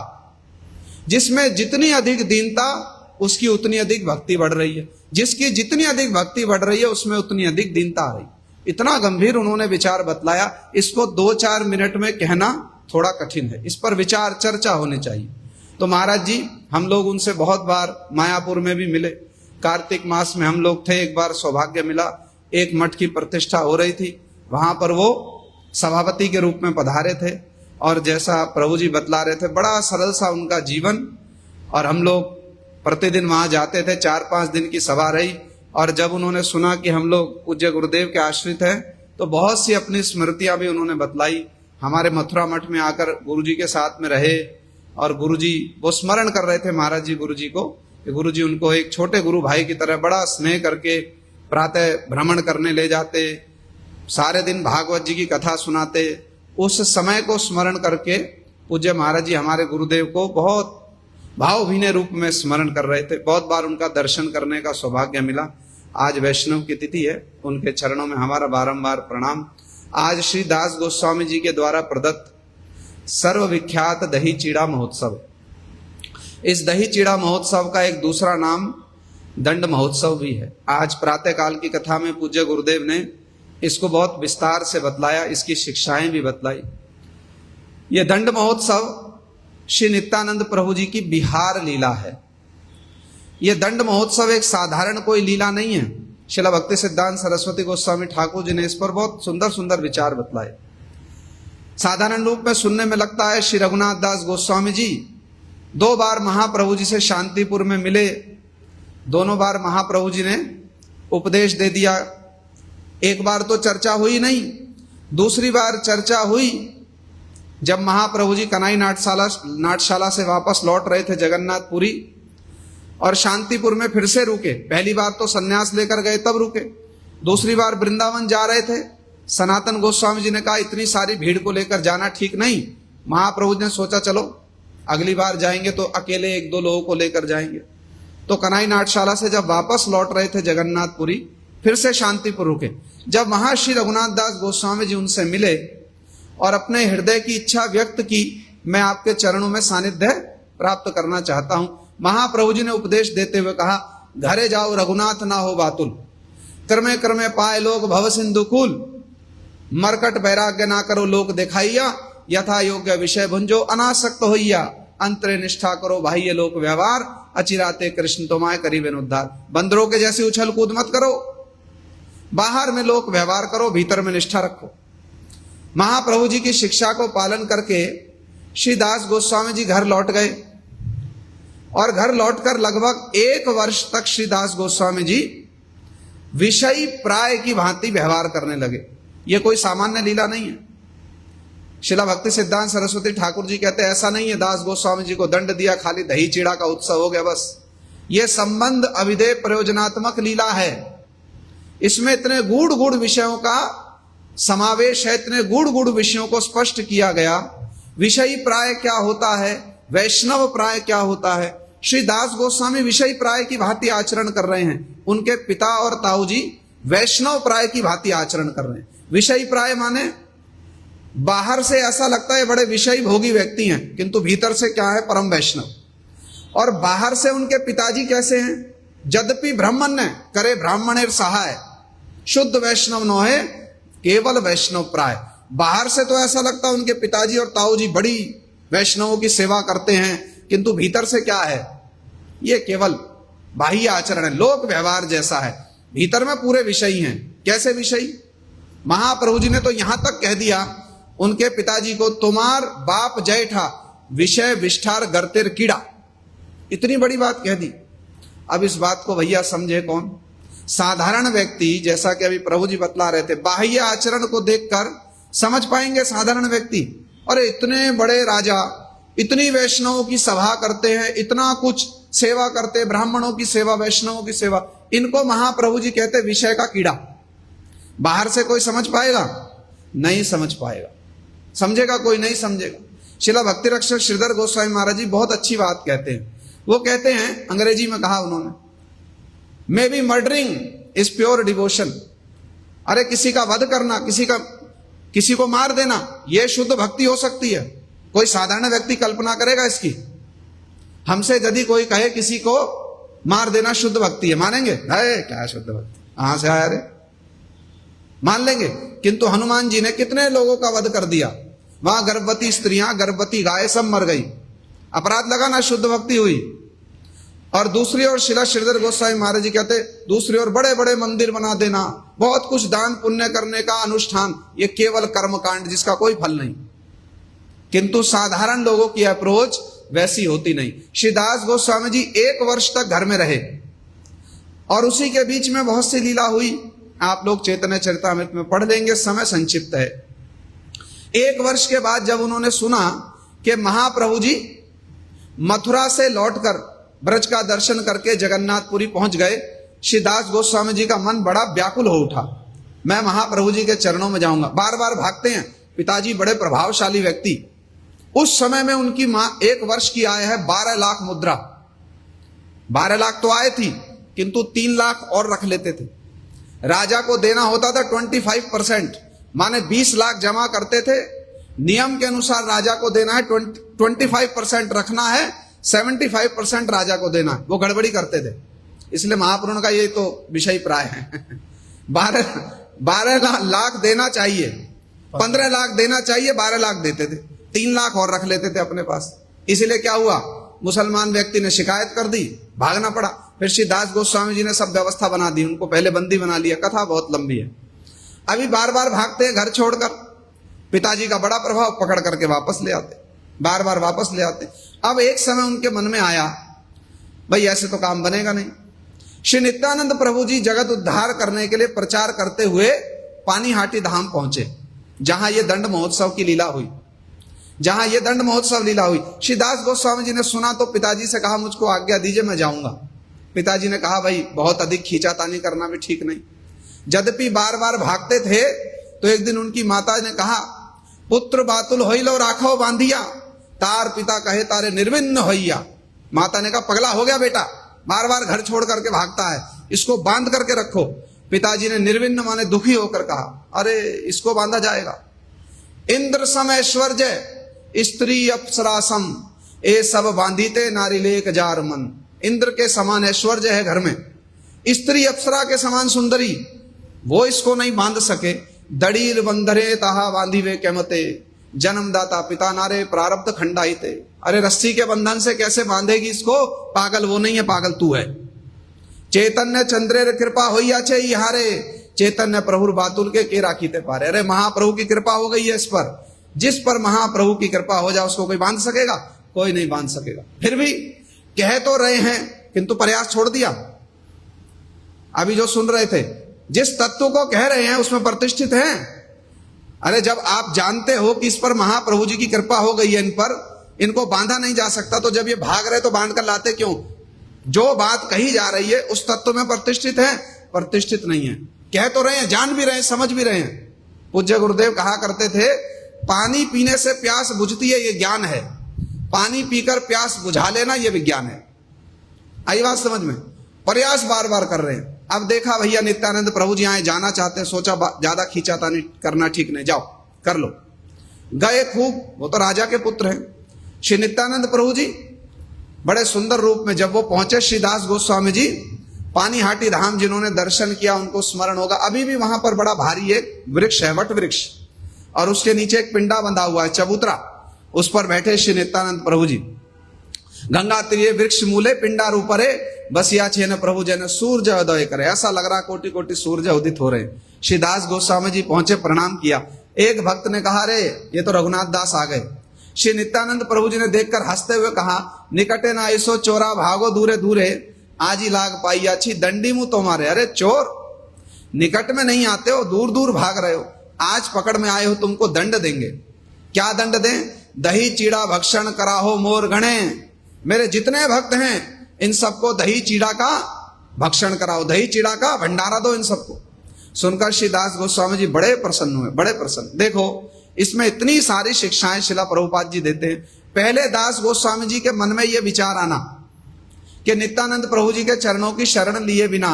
जिसमें जितनी अधिक दीनता उसकी उतनी अधिक भक्ति बढ़ रही है, जिसकी जितनी अधिक भक्ति बढ़ रही है उसमें उतनी अधिक दीनता आ रही। इतना गंभीर उन्होंने विचार बतलाया, इसको 2-4 मिनट में कहना थोड़ा कठिन है, इस पर विचार चर्चा होनी चाहिए। तो महाराज जी, हम लोग उनसे बहुत बार मायापुर में भी मिले, कार्तिक मास में हम लोग थे, एक बार सौभाग्य मिला, एक मठ की प्रतिष्ठा हो रही थी, वहां पर वो सभापति के रूप में पधारे थे, और जैसा प्रभु जी बतला रहे थे, बड़ा सरल सा उनका जीवन, और हम लोग प्रतिदिन वहां जाते थे। 4-5 दिन की सभा रही, और जब उन्होंने सुना कि हम लोग पूज्य गुरुदेव के आश्रित हैं, तो बहुत सी अपनी स्मृतियां भी उन्होंने बतलाई। हमारे मथुरा मठ में आकर गुरु जी के साथ में रहे, और गुरु जी वो स्मरण कर रहे थे महाराज जी गुरु जी को, कि गुरु जी उनको एक छोटे गुरु भाई की तरह बड़ा स्नेह करके प्रातः भ्रमण करने ले जाते, सारे दिन भागवत जी की कथा सुनाते। उस समय को स्मरण करके पूज्य महाराज जी हमारे गुरुदेव को बहुत भावभीने रूप में स्मरण कर रहे थे। बहुत बार उनका दर्शन करने का सौभाग्य मिला। आज वैष्णव की तिथि है, उनके चरणों में हमारा बारंबार प्रणाम। आज श्री दास गोस्वामी जी के द्वारा प्रदत्त सर्वविख्यात दही चीड़ा महोत्सव, इस दही चीड़ा महोत्सव का एक दूसरा नाम दंड महोत्सव भी है। आज प्रातःकाल की कथा में पूज्य गुरुदेव ने इसको बहुत विस्तार से बतलाया, इसकी शिक्षाएं भी बतलाई। यह दंड महोत्सव श्री नित्यानंद प्रभु जी की बिहार लीला है। यह दंड महोत्सव एक साधारण कोई लीला नहीं है। श्रील भक्ति सिद्धांत सरस्वती गोस्वामी ठाकुर जी ने इस पर बहुत सुंदर सुंदर विचार बतलाए। साधारण रूप में सुनने में लगता है श्री रघुनाथ दास गोस्वामी जी 2 बार महाप्रभु जी से शांतिपुर में मिले, दोनों बार महाप्रभु जी ने उपदेश दे दिया। एक बार तो चर्चा हुई नहीं, दूसरी बार चर्चा हुई जब महाप्रभु जी कनाई नाटशाला से वापस लौट रहे थे जगन्नाथपुरी, और शांतिपुर में फिर से रुके। पहली बार तो सन्यास लेकर गए तब रुके, दूसरी बार वृंदावन जा रहे थे। सनातन गोस्वामी जी ने कहा इतनी सारी भीड़ को लेकर जाना ठीक नहीं। महाप्रभु ने सोचा चलो अगली बार जाएंगे तो अकेले 1-2 लोगों को लेकर जाएंगे। तो कनाई नाटशाला से जब वापस लौट रहे थे जगन्नाथपुरी, फिर से शांतिपुर रुके। जब वहां श्री रघुनाथ दास गोस्वामी जी उनसे मिले और अपने हृदय की इच्छा व्यक्त की, मैं आपके चरणों में सानिध्य प्राप्त करना चाहता हूं। महाप्रभु जी ने उपदेश देते हुए कहा, घरे जाओ रघुनाथ ना हो बातुल, क्रमे क्रमे पाए लोग भव सिंधु कुल, मरकट वैराग्य ना करो लोक दिखाइया, यथा योग्य विषय भुंजो अनासक्त होइया, अंतरे निष्ठा करो बाह्य लोक व्यवहार, अचिराते कृष्ण तुम्हारे करीबन उद्धार। बंदरों के जैसे उछल कूद मत करो, बाहर में लोक व्यवहार करो, भीतर में निष्ठा रखो। महाप्रभु जी की शिक्षा को पालन करके श्री दास गोस्वामी जी घर लौट गए और घर लौटकर लगभग 1 वर्ष तक श्री दास गोस्वामी जी विषयी प्राय की भांति व्यवहार करने लगे। ये कोई सामान्य लीला नहीं है। शिला भक्ति सिद्धांत सरस्वती ठाकुर जी कहते हैं ऐसा नहीं है दास गोस्वामी जी को दंड दिया, खाली दही चीड़ा का उत्सव हो गया बस। ये संबंध अविधेय प्रयोजनात्मक लीला है। इसमें इतने गूढ़ गूढ़ विषयों का समावेश है, इतने गूढ़ गूढ़ विषयों को स्पष्ट किया गया। विषयी प्राय क्या होता है, वैष्णव प्राय क्या होता है। श्री दास गोस्वामी विषयी प्राय की भांति आचरण कर रहे हैं, उनके पिता और ताऊ जी वैष्णव प्राय की भांति आचरण कर रहे हैं। विषयी प्राय माने बाहर से ऐसा लगता है बड़े विषयी भोगी व्यक्ति हैं, किंतु भीतर से क्या है, परम वैष्णव। और बाहर से उनके पिताजी कैसे हैं, यद्यपि ब्राह्मण्य करे ब्राह्मणेर सहाय, शुद्ध वैष्णव नो है केवल वैष्णव प्राय। बाहर से तो ऐसा लगता है उनके पिताजी और ताऊ जी बड़ी वैष्णवों की सेवा करते हैं, किंतु भीतर से क्या है, ये केवल बाह्य आचरण है, लोक व्यवहार जैसा है। भीतर में पूरे विषयी हैं। कैसे विषयी? महाप्रभु जी ने तो यहां तक कह दिया उनके पिताजी को, तुम्हार बाप जैठा विषय विष्ठार गर्तेर कीड़ा। इतनी बड़ी बात कह दी। अब इस बात को भैया समझे कौन? साधारण व्यक्ति, जैसा कि अभी प्रभु जी बतला रहे थे, बाह्य आचरण को देखकर समझ पाएंगे साधारण व्यक्ति, अरे इतने बड़े राजा इतनी वैष्णवों की सभा करते हैं, इतना कुछ सेवा करते, ब्राह्मणों की सेवा, वैष्णवों की सेवा, इनको महाप्रभु जी कहते विषय का कीड़ा। बाहर से कोई समझ पाएगा? नहीं समझ पाएगा। समझेगा कोई? नहीं समझेगा। शिला भक्ति रक्षक श्रीधर गोस्वामी महाराज जी बहुत अच्छी बात कहते हैं। वो कहते हैं, अंग्रेजी में कहा उन्होंने, may be murdering is pure devotion. अरे किसी का वध करना, किसी को मार देना, यह शुद्ध भक्ति हो सकती है। कोई साधारण व्यक्ति कल्पना करेगा इसकी? हमसे यदि कोई कहे किसी को मार देना शुद्ध भक्ति है, मानेंगे? है क्या शुद्ध भक्ति, कहां से आया रे? मान लेंगे। किंतु हनुमान जी ने कितने लोगों का वध कर दिया, वहां गर्भवती स्त्रियां, गर्भवती गाय सब मर गई, अपराध लगा ना, शुद्ध भक्ति हुई। और दूसरी ओर शिला श्रीधर गोस्वामी महाराज जी कहते, दूसरी ओर बड़े बड़े मंदिर बना देना, बहुत कुछ दान पुण्य करने का अनुष्ठान, ये केवल कर्मकांड जिसका कोई फल नहीं। किंतु साधारण लोगों की अप्रोच वैसी होती नहीं। श्री दास गोस्वामी जी 1 वर्ष तक घर में रहे और उसी के बीच में बहुत सी लीला हुई। आप लोग चैतन्य चरितामृत में पढ़ लेंगे, समय संक्षिप्त है। 1 वर्ष के बाद जब उन्होंने सुना कि महाप्रभु जी मथुरा से लौटकर ब्रज का दर्शन करके जगन्नाथपुरी पहुंच गए, श्री दास गोस्वामी जी का मन बड़ा व्याकुल हो उठा। मैं महाप्रभु जी के चरणों में जाऊंगा। बार बार भागते हैं। पिताजी बड़े प्रभावशाली व्यक्ति। उस समय में उनकी मां 1 वर्ष की आय है 12 लाख मुद्रा। 12 लाख तो आय थी, किंतु 3 लाख और रख लेते थे। राजा को देना होता था 25%, माने 20 लाख जमा करते थे। नियम के अनुसार राजा को देना है 25% रखना है, 75% राजा को देना है। वो गड़बड़ी करते थे, इसलिए महापुरुष का ये तो विषय प्राय है। 12 लाख देना चाहिए, 15 लाख देना चाहिए, 12 लाख देते थे, 3 लाख और रख लेते थे अपने पास। इसलिए क्या हुआ, मुसलमान व्यक्ति ने शिकायत कर दी, भागना पड़ा। फिर श्री दास गोस्वामी जी ने सब व्यवस्था बना दी, उनको पहले बंदी बना लिया। कथा बहुत लंबी है। अभी बार बार भागते हैं घर छोड़कर। पिताजी का बड़ा प्रभाव, पकड़ करके वापस ले आते, बार बार वापस ले आते। अब एक समय उनके मन में आया, भाई ऐसे तो काम बनेगा नहीं। श्री नित्यानंद प्रभु जी जगत उद्धार करने के लिए प्रचार करते हुए पानीहाटी धाम पहुंचे, जहां ये दंड महोत्सव की लीला हुई, जहां ये दंड महोत्सव लीला हुई। श्री दास गोस्वामी जी ने सुना तो पिताजी से कहा, मुझको आज्ञा दीजिए, मैं जाऊंगा। पिताजी ने कहा, भाई बहुत अधिक खींचातानी करना भी ठीक नहीं। यद्यपि बार बार भागते थे, तो एक दिन उनकी माता ने कहा, पुत्र बातुल होइलो राखो बांधिया, तार पिता कहे तारे निर्विन्न होइया। माता ने कहा, पगला हो गया बेटा, बार बार घर छोड़ करके भागता है, इसको बांध करके रखो। पिताजी ने निर्विन्न माने दुखी होकर कहा, अरे इसको बांधा जाएगा। इंद्र सम ऐश्वर्य स्त्री अप्सरासम, ए सब बांधीते नारी लेक जार मन। इंद्र के समान ऐश्वर्य है घर में, स्त्री अप्सरा के समान सुंदरी, वो इसको नहीं बांध सके। दड़ील बंधरे ताहा बांधी वे कैमते, जन्मदाता पिता नारे प्रारब्ध खंडाइते। अरे रस्सी के बंधन से कैसे बांधेगी इसको? पागल वो नहीं है, पागल तू है। चैतन्य चंद्रेर कृपा होइया छे इहारे, चैतन्य प्रभु बातुल के राखीते पारे। अरे महाप्रभु की कृपा हो गई है इस पर। जिस पर महाप्रभु की कृपा हो जाए उसको कोई बांध सकेगा? कोई नहीं बांध सकेगा। फिर भी कह तो रहे हैं किंतु प्रयास छोड़ दिया। अभी जो सुन रहे थे, जिस तत्व को कह रहे हैं उसमें प्रतिष्ठित हैं। अरे जब आप जानते हो कि इस पर महाप्रभु जी की कृपा हो गई है, इन पर, इनको बांधा नहीं जा सकता, तो जब ये भाग रहे तो बांध कर लाते क्यों? जो बात कही जा रही है उस तत्व में प्रतिष्ठित है? प्रतिष्ठित नहीं है। कह तो रहे हैं, जान भी रहे हैं, समझ भी रहे हैं। पूज्य गुरुदेव कहा करते थे, पानी पीने से प्यास बुझती है ये ज्ञान है, पानी पीकर प्यास बुझा लेना ये विज्ञान है। आई बात समझ में? प्रयास बार बार कर रहे हैं। अब देखा भैया नित्यानंद प्रभु जी आए, जाना चाहते हैं, सोचा ज्यादा खींचातानी करना ठीक नहीं, जाओ कर लो। गए खूब, वो तो राजा के पुत्र हैं। श्री नित्यानंद प्रभु जी बड़े सुंदर रूप में जब वो पहुंचे, श्रीदास गोस्वामी जी पानीहाटी धाम जिन्होंने दर्शन किया उनको स्मरण होगा। अभी भी वहां पर बड़ा भारी एक वृक्ष है, वट वृक्ष, और उसके नीचे एक पिंडा बंधा हुआ है, चबूतरा। उस पर बैठे श्री नित्यानंद प्रभु जी। गंगा तीरे वृक्ष मूले पिंडार ऊपरे बसिया छेन प्रभु जन सूर्य उदय करे। ऐसा लग रहा कोटि कोटि सूर्य उदित हो रहे। श्रीदास गोस्वामी जी पहुंचे, प्रणाम किया। एक भक्त ने कहा, अरे ये तो रघुनाथ दास आ गए। श्री नित्यानंद प्रभु जी ने देखकर हंसते हुए कहा, निकटे ना ऐसो चोरा भागो दूरे दूरे, आज ही लाग पाई अच्छी दंडी मुंह तुम्हारे। अरे चोर, निकट में नहीं आते हो, दूर दूर भाग रहे हो, आज पकड़ में आए हो, तुमको दंड देंगे। क्या दंड दें? दही चीड़ा भक्षण कराहो मोर गणे। मेरे जितने भक्त हैं इन सबको दही चीड़ा का भक्षण कराओ, दही चीड़ा का भंडारा दो इन सबको। सुनकर श्री दास गोस्वामी जी बड़े प्रसन्न हुए, बड़े प्रसन्न। देखो इसमें इतनी सारी शिक्षाएं शिला प्रभुपाद जी देते हैं। पहले दास गोस्वामी जी के मन में यह विचार आना कि नित्यानंद प्रभु जी के चरणों की शरण लिए बिना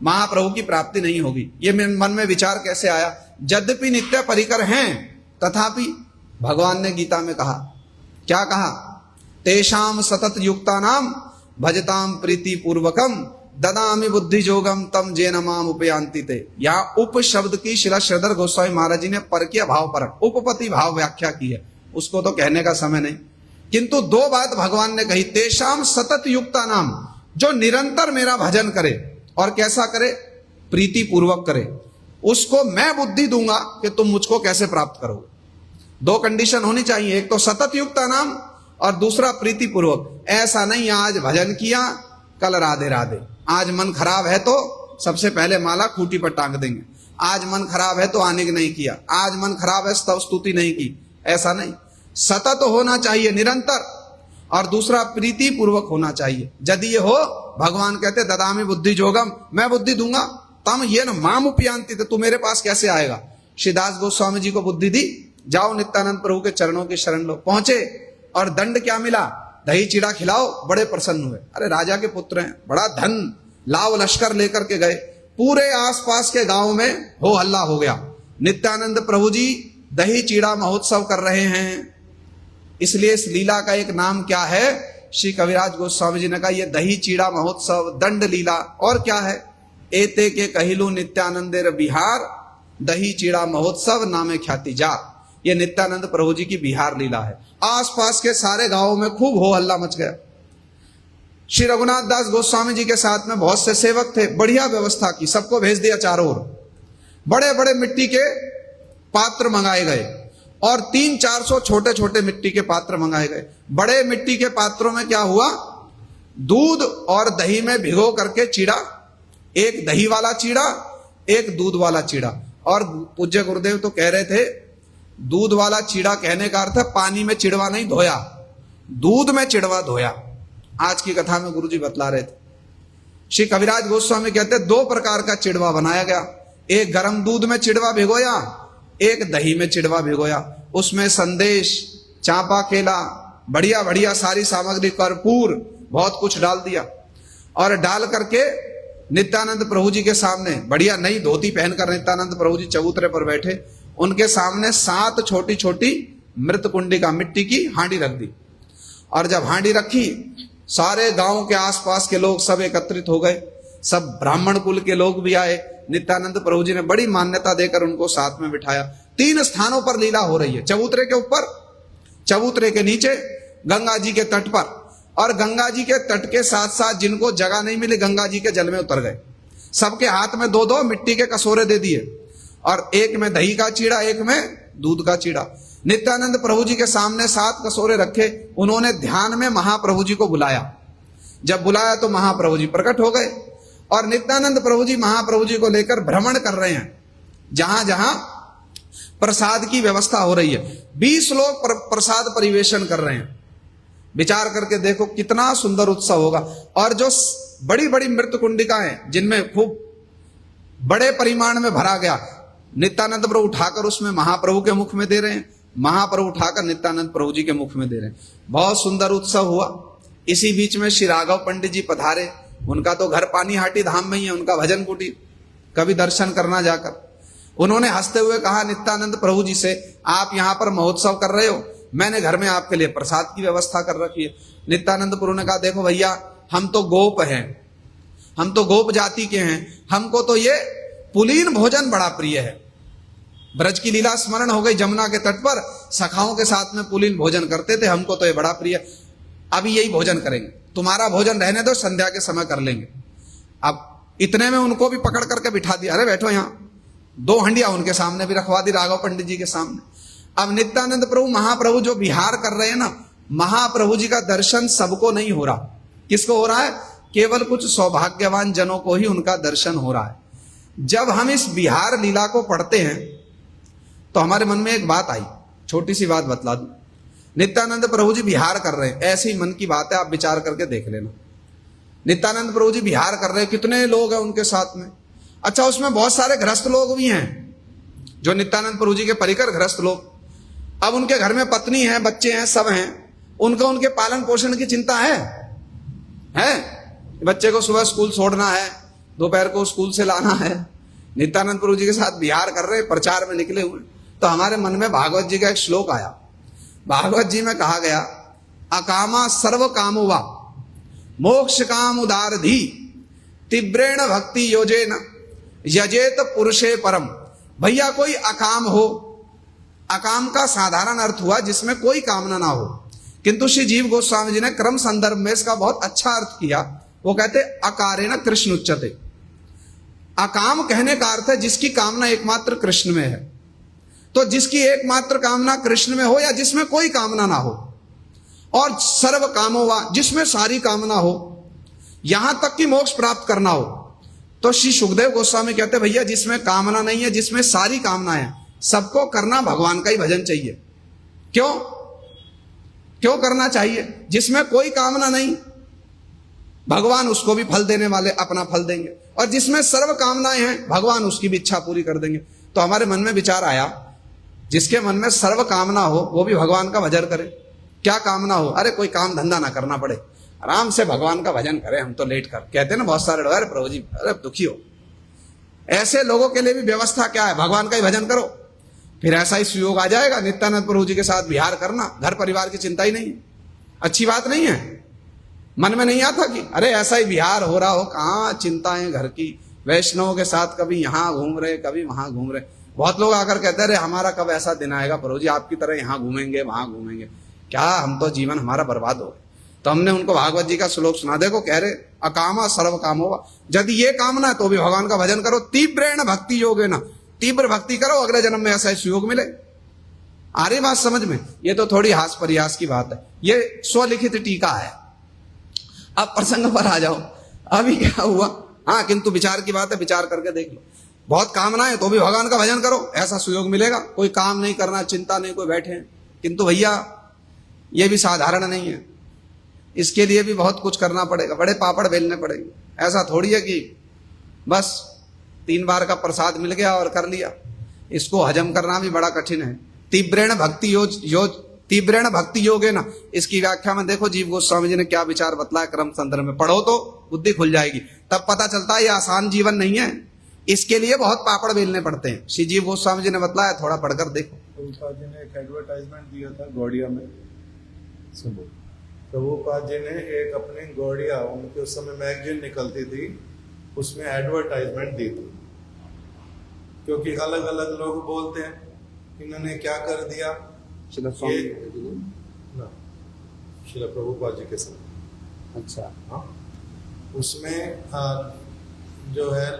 महाप्रभु की प्राप्ति नहीं होगी। ये मन में विचार कैसे आया? यद्यपि नित्य परिकर हैं तथापि भगवान ने गीता में कहा, क्या कहा? तेषाम सतत युक्तानाम भजताम प्रीति पूर्वकम ददामि बुद्धि जोगम तम जेन माम उपयांति ते। यहाँ उप शब्द की शिला श्रीधर गोस्वामी महाराज जी ने परकीय भाव परक उपपति भाव व्याख्या की है, उसको तो कहने का समय नहीं। किंतु दो बात भगवान ने कही, तेषाम सतत युक्तानाम, जो निरंतर मेरा भजन करे, और कैसा करे? प्रीति पूर्वक करे, उसको मैं बुद्धि दूंगा कि तुम मुझको कैसे प्राप्त करोगे। दो कंडीशन होनी चाहिए, एक तो सतत युक्तानाम और दूसरा प्रीति पूर्वक। ऐसा नहीं आज भजन किया कल राधे राधे, आज मन खराब है तो सबसे पहले माला खूंटी पर टांग देंगे, आज मन खराब है तो आने की नहीं किया, आज मन खराब है स्तव स्तुति नहीं की, ऐसा नहीं। सतत होना चाहिए, निरंतर, और दूसरा प्रीति पूर्वक होना चाहिए। यदि ये हो, भगवान कहते ददामी बुद्धि जोगम, मैं बुद्धि दूंगा, तम ये न माम उपयांति, तो तू मेरे पास कैसे आएगा। श्रीदास गोस्वामी जी को बुद्धि दी, जाओ नित्यानंद प्रभु के चरणों की शरण लो। पहुंचे और दंड क्या मिला? दही चीड़ा खिलाओ। बड़े प्रसन्न हुए। अरे राजा के पुत्र हैं, बड़ा धन लाव लश्कर लेकर के गए। पूरे आसपास के गांव में हो हल्ला हो गया, नित्यानंद प्रभु जी दही चीड़ा महोत्सव कर रहे हैं। इसलिए इस लीला का एक नाम क्या है? श्री कविराज गोस्वामी जी ने कहा ये दही चीड़ा महोत्सव, दंड लीला। और क्या है? एते के कहिलू नित्यानंदेर बिहार, दही चीड़ा महोत्सव नामे ख्याति जा। ये नित्यानंद प्रभु जी की बिहार लीला है। आसपास के सारे गांवों में खूब हो हल्ला मच गया। श्री रघुनाथ दास गोस्वामी जी के साथ में बहुत से सेवक थे, बढ़िया व्यवस्था की, सबको भेज दिया चारों ओर। बड़े बड़े मिट्टी के पात्र मंगाए गए और 300-400 छोटे छोटे मिट्टी के पात्र मंगाए गए। बड़े मिट्टी के पात्रों में क्या हुआ? दूध और दही में भिगो करके चीड़ा, एक दही वाला चीड़ा, एक दूध वाला चीड़ा। और पूज्य गुरुदेव तो कह रहे थे दूध वाला चीड़ा कहने का अर्थ है पानी में चिड़वा नहीं धोया, दूध में चिड़वा धोया। आज की कथा में गुरुजी बतला रहे थे। श्री कविराज गोस्वामी कहते दो प्रकार का चिड़वा बनाया गया, एक गर्म दूध में चिड़वा भिगोया, एक दही में चिड़वा भिगोया। उसमें संदेश, चांपा केला, बढ़िया बढ़िया सारी सामग्री, कर्पूर, बहुत कुछ डाल दिया और डाल करके नित्यानंद प्रभु जी के सामने बढ़िया नई धोती पहनकर नित्यानंद प्रभु जी चबूतरे पर बैठे। उनके सामने 7 छोटी छोटी मृत कुंडिका मिट्टी की हांडी रख दी। और जब हांडी रखी, सारे गांव के आसपास के लोग सब एकत्रित हो गए, सब ब्राह्मण कुल के लोग भी आए। नित्यानंद प्रभु जी ने बड़ी मान्यता देकर उनको साथ में बिठाया। 3 स्थानों पर लीला हो रही है, चबूतरे के ऊपर, चबूतरे के नीचे, गंगा जी के तट पर। और गंगा जी के तट के साथ साथ जिनको जगह नहीं मिली गंगा जी के जल में उतर गए, सबके हाथ में 2-2 मिट्टी के कटोरे दे दिए, और एक में दही का चीड़ा, एक में दूध का चीड़ा। नित्यानंद प्रभु जी के सामने 7 कटोरे रखे, उन्होंने ध्यान में महाप्रभु जी को बुलाया। जब बुलाया तो महाप्रभु जी प्रकट हो गए, और नित्यानंद प्रभु जी महाप्रभु जी को लेकर भ्रमण कर रहे हैं, जहां जहां प्रसाद की व्यवस्था हो रही है। 20 लोग प्रसाद परिवेशन कर रहे हैं। विचार करके देखो कितना सुंदर उत्सव होगा। और जो बड़ी बड़ी मृत कुंडिकाएं जिनमें खूब बड़े परिमाण में भरा गया, नित्यानंद प्रभु उठाकर उसमें महाप्रभु के मुख में दे रहे हैं, महाप्रभु उठाकर नित्यानंद प्रभु जी के मुख में दे रहे हैं। बहुत सुंदर उत्सव हुआ। इसी बीच में श्री राघव पंडित जी पधारे, उनका तो घर पानीहाटी धाम में ही है, उनका भजन कुटीर, कभी दर्शन करना जाकर। उन्होंने हंसते हुए कहा नित्यानंद प्रभु जी से, आप यहाँ पर महोत्सव कर रहे हो, मैंने घर में आपके लिए प्रसाद की व्यवस्था कर रखी है। नित्यानंद प्रभु ने कहा देखो भैया, हम तो गोप हैं, हम तो गोप जाति के हैं, हमको तो ये पुलीन भोजन बड़ा प्रिय है। ब्रज की लीला स्मरण हो गई, जमुना के तट पर सखाओं के साथ में पुलीन भोजन करते थे, हमको तो ये बड़ा प्रिय, अभी यही भोजन करेंगे, तुम्हारा भोजन रहने दो, संध्या के समय कर लेंगे। अब इतने में उनको भी पकड़ करके बिठा दिया, अरे बैठो यहाँ। 2 हंडिया उनके सामने भी रखवा दी, राघव पंडित जी के सामने। अब नित्यानंद प्रभु महाप्रभु जो विहार कर रहे हैं ना, महाप्रभु जी का दर्शन सबको नहीं हो रहा। किसको हो रहा है? केवल कुछ सौभाग्यवान जनों को ही उनका दर्शन हो रहा है। जब हम इस विहार लीला को पढ़ते हैं तो हमारे मन में एक बात आई, छोटी सी बात बतला दूं। नित्यानंद प्रभु जी विहार कर रहे हैं, ऐसे ही मन की बात है, आप विचार करके देख लेना। नित्यानंद प्रभु जी विहार कर रहे हैं, कितने लोग हैं उनके साथ में? अच्छा, उसमें बहुत सारे गृहस्थ लोग भी हैं, जो नित्यानंद प्रभु जी के परिकर गृहस्थ लोग। अब उनके घर में पत्नी है, बच्चे हैं, सब हैं, उनको उनके पालन पोषण की चिंता है? बच्चे को सुबह स्कूल छोड़ना है, दोपहर को स्कूल से लाना है। नित्यानंद प्रभु जी के साथ विहार कर रहे, प्रचार में निकले हुए। तो हमारे मन में भागवत जी का एक श्लोक आया। भागवत जी में कहा गया, अकामा सर्व कामुवा मोक्ष काम उदार धी तीव्रेण भक्ति योजेन यजेत पुरुषे परम। भैया कोई अकाम हो, अकाम का साधारण अर्थ हुआ जिसमें कोई कामना ना हो, किंतु श्री जीव गोस्वामी जी ने क्रम संदर्भ में इसका बहुत अच्छा अर्थ किया। वो कहते अकारेण कृष्ण उच्चते। अकाम कहने का अर्थ है जिसकी कामना एकमात्र कृष्ण में है। तो जिसकी एकमात्र कामना कृष्ण में हो या जिसमें कोई कामना ना हो, और सर्व कामोवा जिसमें सारी कामना हो, यहां तक कि मोक्ष प्राप्त करना हो। तो श्री सुखदेव गोस्वामी कहते भैया जिसमें कामना नहीं है, जिसमें सारी कामना है, सबको करना भगवान का ही भजन चाहिए। क्यों करना चाहिए? जिसमें कोई कामना नहीं, भगवान उसको भी फल देने वाले, अपना फल देंगे, और जिसमें सर्व कामनाएं हैं, भगवान उसकी भी इच्छा पूरी कर देंगे। तो हमारे मन में विचार आया, जिसके मन में सर्व कामना हो वो भी भगवान का भजन करे। क्या कामना हो? अरे कोई काम धंधा ना करना पड़े, आराम से भगवान का भजन करें, हम तो लेट कर। कहते हैं ना बहुत सारे लोग, अरे प्रभु जी अरे दुखी हो। ऐसे लोगों के लिए भी व्यवस्था क्या है? भगवान का ही भजन करो, फिर ऐसा ही सुयोग आ जाएगा। नित्यानंद प्रभु जी के साथ विहार करना, घर परिवार की चिंता ही नहीं है। अच्छी बात नहीं है? मन में नहीं आता कि अरे ऐसा ही विहार हो रहा हो, कहाँ चिंताएं घर की, वैष्णवों के साथ कभी यहाँ घूम रहे, कभी वहां घूम रहे। बहुत लोग आकर कहते हैं अरे हमारा कब ऐसा दिन आएगा प्रभु जी, आपकी तरह यहाँ घूमेंगे वहां घूमेंगे। क्या, हम तो जीवन हमारा बर्बाद हो गया। तो हमने उनको भागवत जी का श्लोक सुना। देखो कह रहे अकामा सर्व कामोवा, यदि ये कामना है तो भी भगवान का भजन करो। तीव्रेण भक्ति योगे ना, तीव्र भक्ति करो, अगले जन्म में ऐसा सुयोग मिले। आ रही बात समझ में? ये तो थोड़ी हास परिहास की बात है, ये स्वलिखित टीका है। अब प्रसंग पर आ जाओ, अभी क्या हुआ? हाँ, किंतु विचार की बात है, विचार करके देख लो। बहुत कामना है तो भी भगवान का भजन करो, ऐसा सुयोग मिलेगा। कोई काम नहीं करना, चिंता नहीं, कोई बैठे हैं, किंतु भैया ये भी साधारण नहीं है, इसके लिए भी बहुत कुछ करना पड़ेगा, बड़े पापड़ बेलने पड़ेंगे। ऐसा थोड़ी है कि बस 3 बार का प्रसाद मिल गया और कर लिया, इसको हजम करना भी बड़ा कठिन है। तीव्रेण भक्ति योग है ना, इसकी व्याख्या में देखो जीव गोस्वामी जी ने क्या विचार बतलाया क्रम संदर्भ में। पढ़ो तो बुद्धि खुल जाएगी, तब पता चलता है ये आसान जीवन नहीं है, इसके लिए बहुत पापड़ बेलने पड़ते हैं। श्री जीव गोस्वामी जी ने बतलाया, थोड़ा पढ़कर देखो। प्रभुपाद जी ने एक एडवर्टाइजमेंट दिया था गौड़िया में, सुनो। प्रभुपाद जी ने एक अपनी गौड़िया, उनके उस समय मैगजीन निकलती थी, उसमें एडवर्टाइजमेंट दी थी। क्योंकि अलग अलग लोग बोलते हैं इन्होंने क्या कर दिया? श्रील स्वामी ये- ना, श्रील प्रभुपाद जी के समय। अच्छा। हाँ, उसमें जो है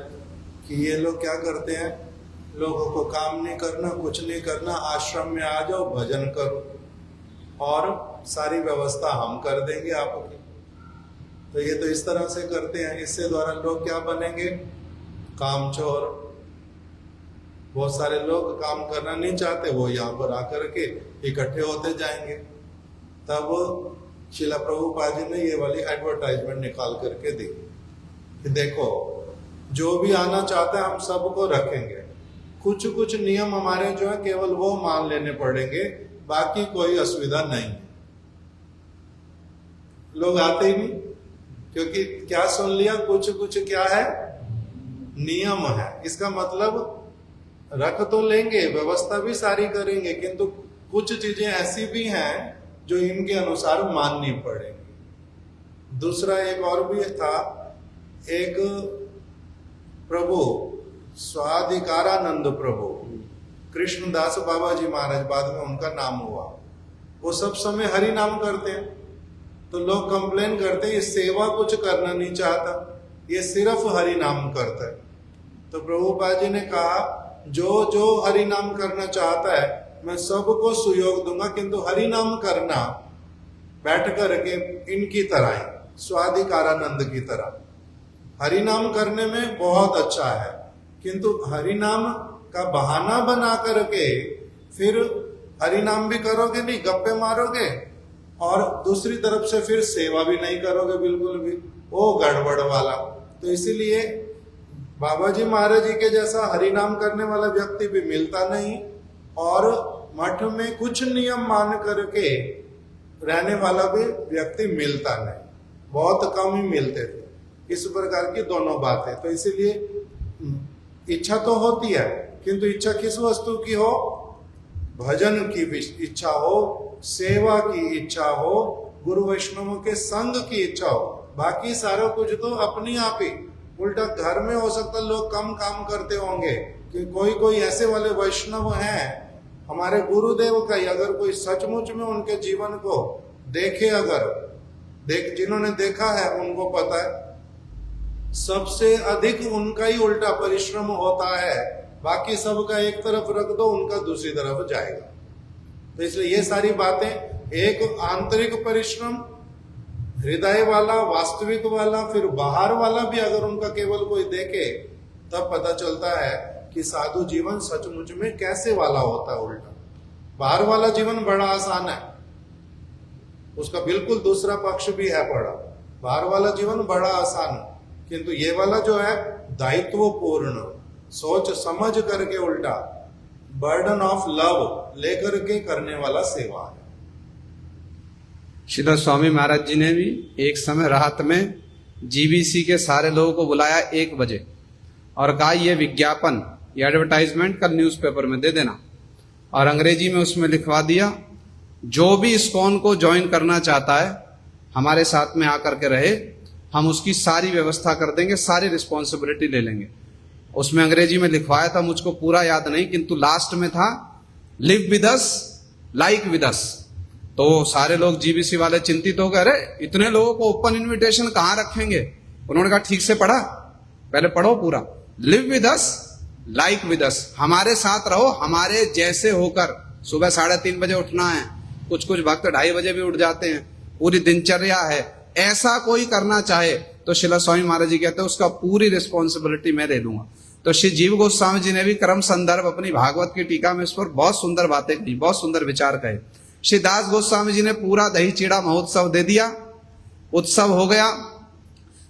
कि ये लोग क्या करते हैं, लोगों को काम नहीं करना, कुछ नहीं करना, आश्रम में आ जाओ, भजन करो और सारी व्यवस्था हम कर देंगे आपकी। तो ये तो इस तरह से करते हैं। इससे द्वारा लोग क्या बनेंगे? कामचोर। बहुत सारे लोग काम करना नहीं चाहते, वो यहाँ पर आकर के इकट्ठे होते जाएंगे। तब शिला प्रभुपाद जी ने ये वाली एडवर्टाइजमेंट निकाल करके दी कि देखो, जो भी आना चाहता है हम सबको रखेंगे, कुछ कुछ नियम हमारे जो है केवल वो मान लेने पड़ेंगे, बाकी कोई असुविधा नहीं है। लोग आते ही नहीं, क्योंकि क्या सुन लिया, कुछ कुछ क्या है, नियम है। इसका मतलब रख तो लेंगे, व्यवस्था भी सारी करेंगे, किंतु कुछ चीजें ऐसी भी हैं जो इनके अनुसार माननी पड़ेंगी। दूसरा एक और भी था, एक प्रभु स्वाधिकारानंद प्रभु कृष्णदास बाबा जी महाराज, बाद में उनका नाम हुआ, वो सब समय हरि नाम करते हैं। तो लोग कंप्लेन करते हैं ये सेवा कुछ करना नहीं चाहता, ये सिर्फ हरि नाम करता है। तो प्रभुपाद जी ने कहा जो जो हरि नाम करना चाहता है मैं सबको सुयोग दूंगा, किंतु हरि नाम करना बैठ करके इनकी तरह ही, स्वाधिकारानंद की तरह हरि नाम करने में बहुत अच्छा है, किंतु हरि नाम का बहाना बना करके फिर हरि नाम भी करोगे नहीं, गप्पे मारोगे, और दूसरी तरफ से फिर सेवा भी नहीं करोगे बिल्कुल भी, वो गड़बड़ वाला। तो इसीलिए बाबा जी महाराज जी के जैसा हरि नाम करने वाला व्यक्ति भी मिलता नहीं, और मठ में कुछ नियम मान करके रहने वाला भी व्यक्ति मिलता नहीं, बहुत कम ही मिलते थे। इस प्रकार की दोनों बातें। तो इसीलिए इच्छा तो होती है, किंतु इच्छा किस वस्तु की हो? भजन की इच्छा हो, सेवा की इच्छा हो, गुरु वैष्णवों के संग की इच्छा हो। बाकी सारा कुछ तो अपनी आप ही। उल्टा घर में हो सकता लोग कम काम करते होंगे कि कोई ऐसे वाले वैष्णव हैं हमारे गुरुदेव का ही, अगर कोई सचमुच में उनके जीवन को देखे, जिन्होंने देखा है उनको पता है सबसे अधिक उनका ही उल्टा परिश्रम होता है, बाकी सबका एक तरफ रख दो, उनका दूसरी तरफ जाएगा। तो इसलिए ये सारी बातें, एक आंतरिक परिश्रम हृदय वाला, वास्तविक वाला, फिर बाहर वाला भी अगर उनका केवल कोई देखे तब पता चलता है कि साधु जीवन सचमुच में कैसे वाला होता है। उल्टा बाहर वाला जीवन बड़ा आसान है, उसका बिल्कुल दूसरा पक्ष भी है बड़ा। बाहर वाला जीवन बड़ा आसान है, किंतु ये वाला जो है दायित्वपूर्ण, सोच समझ करके उल्टा बर्डन ऑफ लव लेकर के करने वाला सेवा है। श्रील स्वामी महाराज जी ने भी एक समय रात में जीबीसी के सारे लोगों को बुलाया 1 बजे और कहा ये विज्ञापन, ये एडवर्टाइजमेंट कल न्यूज़पेपर में दे देना, और अंग्रेजी में उसमें लिखवा दिया जो भी इस्कॉन को ज्वाइन करना चाहता है हमारे साथ में आकर के रहे, हम उसकी सारी व्यवस्था कर देंगे, सारी रिस्पॉन्सिबिलिटी ले लेंगे। उसमें अंग्रेजी में लिखवाया था, मुझको पूरा याद नहीं, किंतु लास्ट में था live with us like with us. तो सारे लोग जीबीसी वाले चिंतित हो गए, अरे इतने लोगों को ओपन इनविटेशन कहां रखेंगे। उन्होंने कहा ठीक से पढ़ा, पहले पढ़ो पूरा, live with us like with us, हमारे साथ रहो, हमारे जैसे होकर। सुबह 3:30 बजे उठना है, कुछ भक्त 2:30 बजे भी उठ जाते हैं, पूरी दिनचर्या है। ऐसा कोई करना चाहे तो श्रील स्वामी महाराज जी कहते हैं उसका पूरी रिस्पॉन्सिबिलिटी मैं ले लूंगा। तो श्री जीव गोस्वामी जी ने भी क्रम संदर्भ अपनी भागवत की टीका में इस पर बहुत सुंदर बातें कही, बहुत सुंदर विचार कहे। श्री दास गोस्वामी जी ने पूरा दही चीड़ा महोत्सव दे दिया, उत्सव हो गया।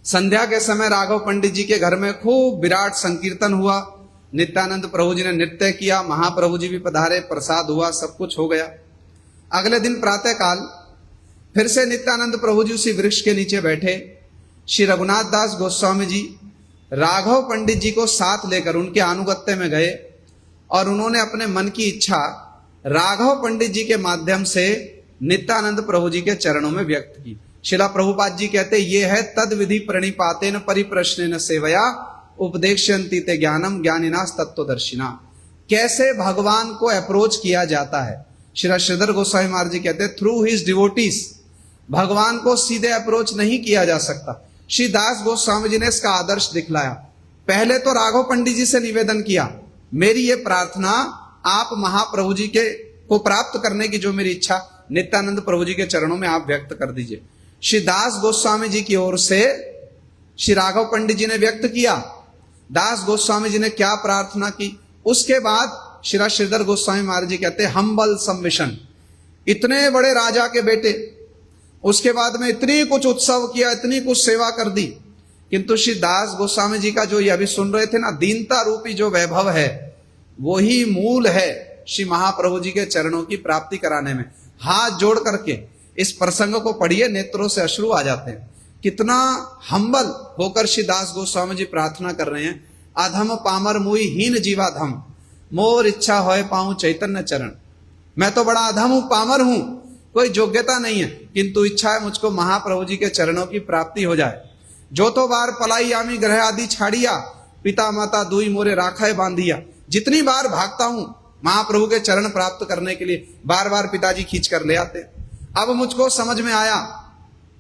संध्या के समय राघव पंडित जी के घर में खूब विराट संकीर्तन हुआ, नित्यानंद प्रभु जी ने नृत्य किया, महाप्रभु जी भी पधारे, प्रसाद हुआ, सब कुछ हो गया। अगले दिन प्रातः काल फिर से नित्यानंद प्रभु जी उसी वृक्ष के नीचे बैठे। श्री रघुनाथ दास गोस्वामी जी राघव पंडित जी को साथ लेकर उनके अनुगत्य में गए और उन्होंने अपने मन की इच्छा राघव पंडित जी के माध्यम से नित्यानंद प्रभु जी के चरणों में व्यक्त की। शिला प्रभुपाद जी कहते ये है तद विधि प्रणिपातेन परिप्रश्नेन सेवया उपदेक्ष्यन्ति ते ज्ञानम ज्ञानिनास तत्वदर्शिना। कैसे भगवान को अप्रोच किया जाता है। श्री श्रीधर गोस्वामी महाराज जी कहते हैं थ्रू हिज डिवोटीज, भगवान को सीधे अप्रोच नहीं किया जा सकता। श्री दास गोस्वामी जी ने इसका आदर्श दिखलाया। पहले तो राघव पंडित जी से निवेदन किया, मेरी ये प्रार्थना आप महाप्रभु जी के को प्राप्त करने की जो मेरी इच्छा नित्यानंद प्रभु जी के चरणों में आप व्यक्त कर दीजिए। श्री दास गोस्वामी जी की ओर से श्री राघव पंडित जी ने व्यक्त किया। दास गोस्वामी जी ने क्या प्रार्थना की, उसके बाद श्री श्रीधर गोस्वामी महाराज जी कहते हैं हम्बल सबमिशन, इतने बड़े राजा के बेटे, उसके बाद में इतनी कुछ उत्सव किया, इतनी कुछ सेवा कर दी, किंतु श्री दास गोस्वामी जी का जो ये अभी सुन रहे थे ना, दीनता रूपी जो वैभव है वही मूल है श्री महाप्रभु जी के चरणों की प्राप्ति कराने में। हाथ जोड़ करके इस प्रसंग को पढ़िए, नेत्रों से अश्रु आ जाते हैं। कितना हम्बल होकर श्री दास गोस्वामी जी प्रार्थना कर रहे हैं। अधम पामर मुई हीन जीवाधम, मोर इच्छा होए पाऊं चैतन्य चरण। मैं तो बड़ा अधम हूं, पामर हूं, कोई योग्यता नहीं है, किंतु इच्छा है मुझको महाप्रभु जी के चरणों की प्राप्ति हो जाए। जो तो बार पलाई आमी ग्रह आदि छाड़िया, पिता माता दुई मोरे राखाए बांधिया। जितनी बार भागता हूं महाप्रभु के चरण प्राप्त करने के लिए, बार बार पिताजी खींच कर ले आते। अब मुझको समझ में आया,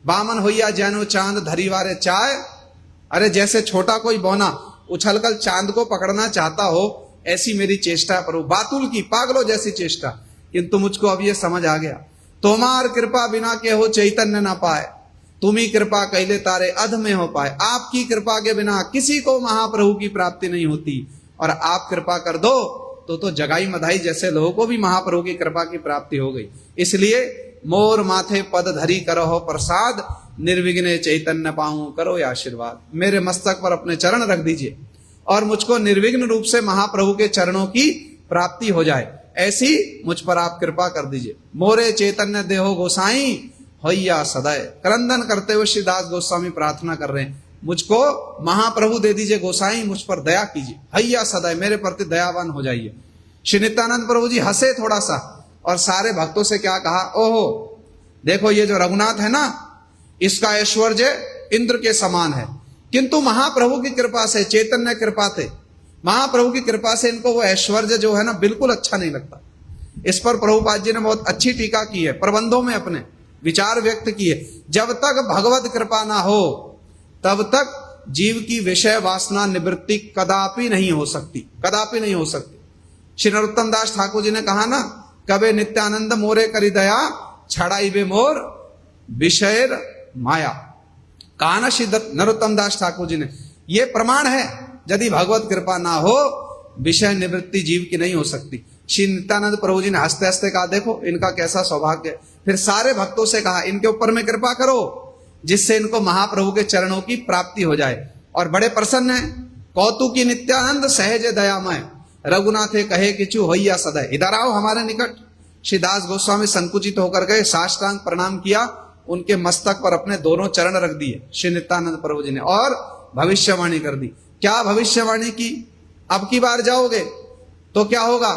बामन होइया जैनो चांद धरी वारे चाय। अरे जैसे छोटा कोई बौना उछलकर चांद को पकड़ना चाहता हो, ऐसी मेरी चेष्टा प्रभु, बातुल की पागलों जैसी चेष्टा। किंतु मुझको अब ये समझ आ गया, तोमार कृपा बिना के हो चैतन्य ना पाए, तुम ही कृपा कैले तारे अध में हो पाए। आपकी कृपा के बिना किसी को महाप्रभु की प्राप्ति नहीं होती, और आप कृपा कर दो तो जगाई मधाई जैसे लोगों को भी महाप्रभु की कृपा की प्राप्ति हो गई। इसलिए मोर माथे पद धरी करो प्रसाद, निर्विघ्ने चैतन्य पाऊं करो या आशीर्वाद। मेरे मस्तक पर अपने चरण रख दीजिए और मुझको निर्विघ्न रूप से महाप्रभु के चरणों की प्राप्ति हो जाए, ऐसी मुझ पर आप कृपा कर दीजिए। मोरे चैतन्य देहो गोसाई होइया सदैव। क्रंदन करते हुए श्री दास गोस्वामी प्रार्थना कर रहे हैं, मुझको महाप्रभु दे दीजिए गोसाई, मुझ पर दया कीजिए, हैया सदैव, मेरे प्रति दयावान हो जाइए। श्री नित्यानंद प्रभु जी हंसे थोड़ा सा और सारे भक्तों से क्या कहा, ओहो देखो ये जो रघुनाथ है ना, इसका ऐश्वर्य इंद्र के समान है, किंतु महाप्रभु की कृपा से, चैतन्य कृपा से, महाप्रभु की कृपा से इनको वो ऐश्वर्य जो है ना बिल्कुल अच्छा नहीं लगता। इस पर प्रभुपाद जी ने बहुत अच्छी टीका की है, प्रबंधों में अपने विचार व्यक्त किए। जब तक भगवत कृपा ना हो तब तक जीव की विषय वासना निवृत्ति कदापि नहीं हो सकती, कदापि नहीं हो सकती। श्री नरोत्तम दास ठाकुर जी ने कहा ना, कबे नित्यानंद मोरे करी दया, छड़ाई बे मोर विषय माया। कहा ना श्री नरोत्तम दास ठाकुर जी ने, ये प्रमाण है यदि भगवत कृपा ना हो विषय निवृत्ति जीव की नहीं हो सकती। श्री नित्यानंद प्रभु जी ने हंसते हंसते कहा, देखो इनका कैसा सौभाग्य। फिर सारे भक्तों से कहा, इनके ऊपर में कृपा करो जिससे इनको महाप्रभु के चरणों की प्राप्ति हो जाए। और बड़े प्रसन्न है, कौतुकी नित्यानंद सहज दयामय, रघुनाथे कहे किचु होइया सदैव। इधर आओ हमारे निकट। श्री दास गोस्वामी संकुचित होकर गए, साष्टांग प्रणाम किया, उनके मस्तक पर अपने दोनों चरण रख दिए श्री नित्यानंद प्रभु जी ने, और भविष्यवाणी कर दी। क्या भविष्यवाणी की, अब की बार जाओगे तो क्या होगा,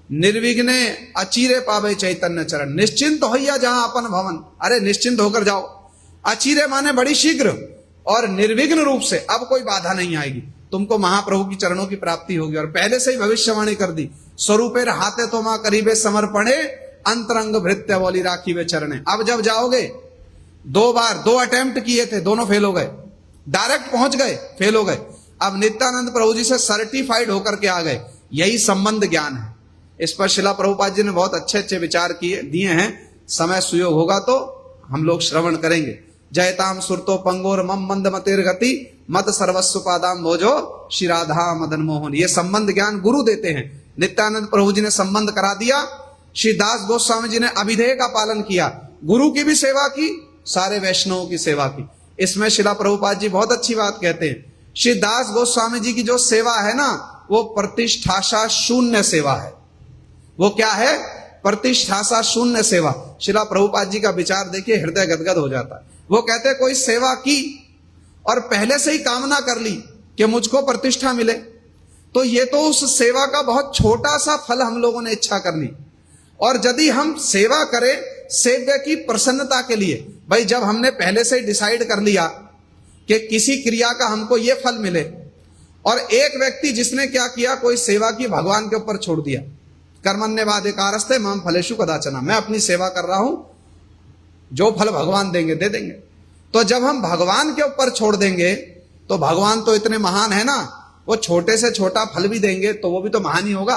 निर्विघ्ने अचीरे पावे चैतन्य चरण, निश्चिंत होइया जहां अपन भवन। अरे निश्चिंत होकर जाओ, अचीरे माने बड़ी शीघ्र, और निर्विघ्न रूप से अब कोई बाधा नहीं आएगी, तुमको महाप्रभु की चरणों की प्राप्ति होगी। और पहले से ही भविष्यवाणी कर दी, स्वरूपे हाथे तो मां करीबे समर्पणे, अंतरंग भृत्य बोली राखी वे चरणे। अब जब जाओगे, 2 बार 2 अटेम्प्ट किए थे, दोनों फेल हो गए, डायरेक्ट पहुंच गए, फेल हो गए। अब नित्यानंद प्रभु जी से सर्टिफाइड होकर के आ गए, यही संबंध ज्ञान है। इस पर शिला प्रभुपाद जी ने बहुत अच्छे अच्छे विचार किए दिए हैं, समय सुयोग होगा तो हम लोग श्रवण करेंगे। जयताम सुरतो पंगोर मम मंद मतेर गति, मत सर्वस्व पादाम भोजो श्री राधा मदन मोहन। ये संबंध ज्ञान गुरु देते हैं। नित्यानंद प्रभु जी ने संबंध करा दिया, श्री दास गोस्वामी जी ने अभिधेय का पालन किया, गुरु की भी सेवा की, सारे वैष्णवों की सेवा की। इसमें शिला प्रभुपाद जी बहुत अच्छी बात कहते हैं, श्री दास गोस्वामी जी की जो सेवा है ना, वो प्रतिष्ठाशा शून्य सेवा है। वो क्या है, प्रतिष्ठाशा शून्य सेवा। शिला प्रभुपाद जी का विचार देखिए, हृदय गदगद हो जाता है। वो कहते हैं कोई सेवा की और पहले से ही कामना कर ली कि मुझको प्रतिष्ठा मिले, तो ये तो उस सेवा का बहुत छोटा सा फल हम लोगों ने इच्छा कर ली। और यदि हम सेवा करें सेव्य की प्रसन्नता के लिए, भाई जब हमने पहले से ही डिसाइड कर लिया कि किसी क्रिया का हमको ये फल मिले और एक व्यक्ति जिसने क्या किया, कोई सेवा की, भगवान के ऊपर छोड़ दिया। कर्मण्येवाधिकारस्ते माम फलेषु कदाचन, मैं अपनी सेवा कर रहा हूं, जो फल भगवान देंगे दे देंगे। तो जब हम भगवान के ऊपर छोड़ देंगे तो भगवान तो इतने महान है ना, वो छोटे से छोटा फल भी देंगे तो वो भी तो महान ही होगा।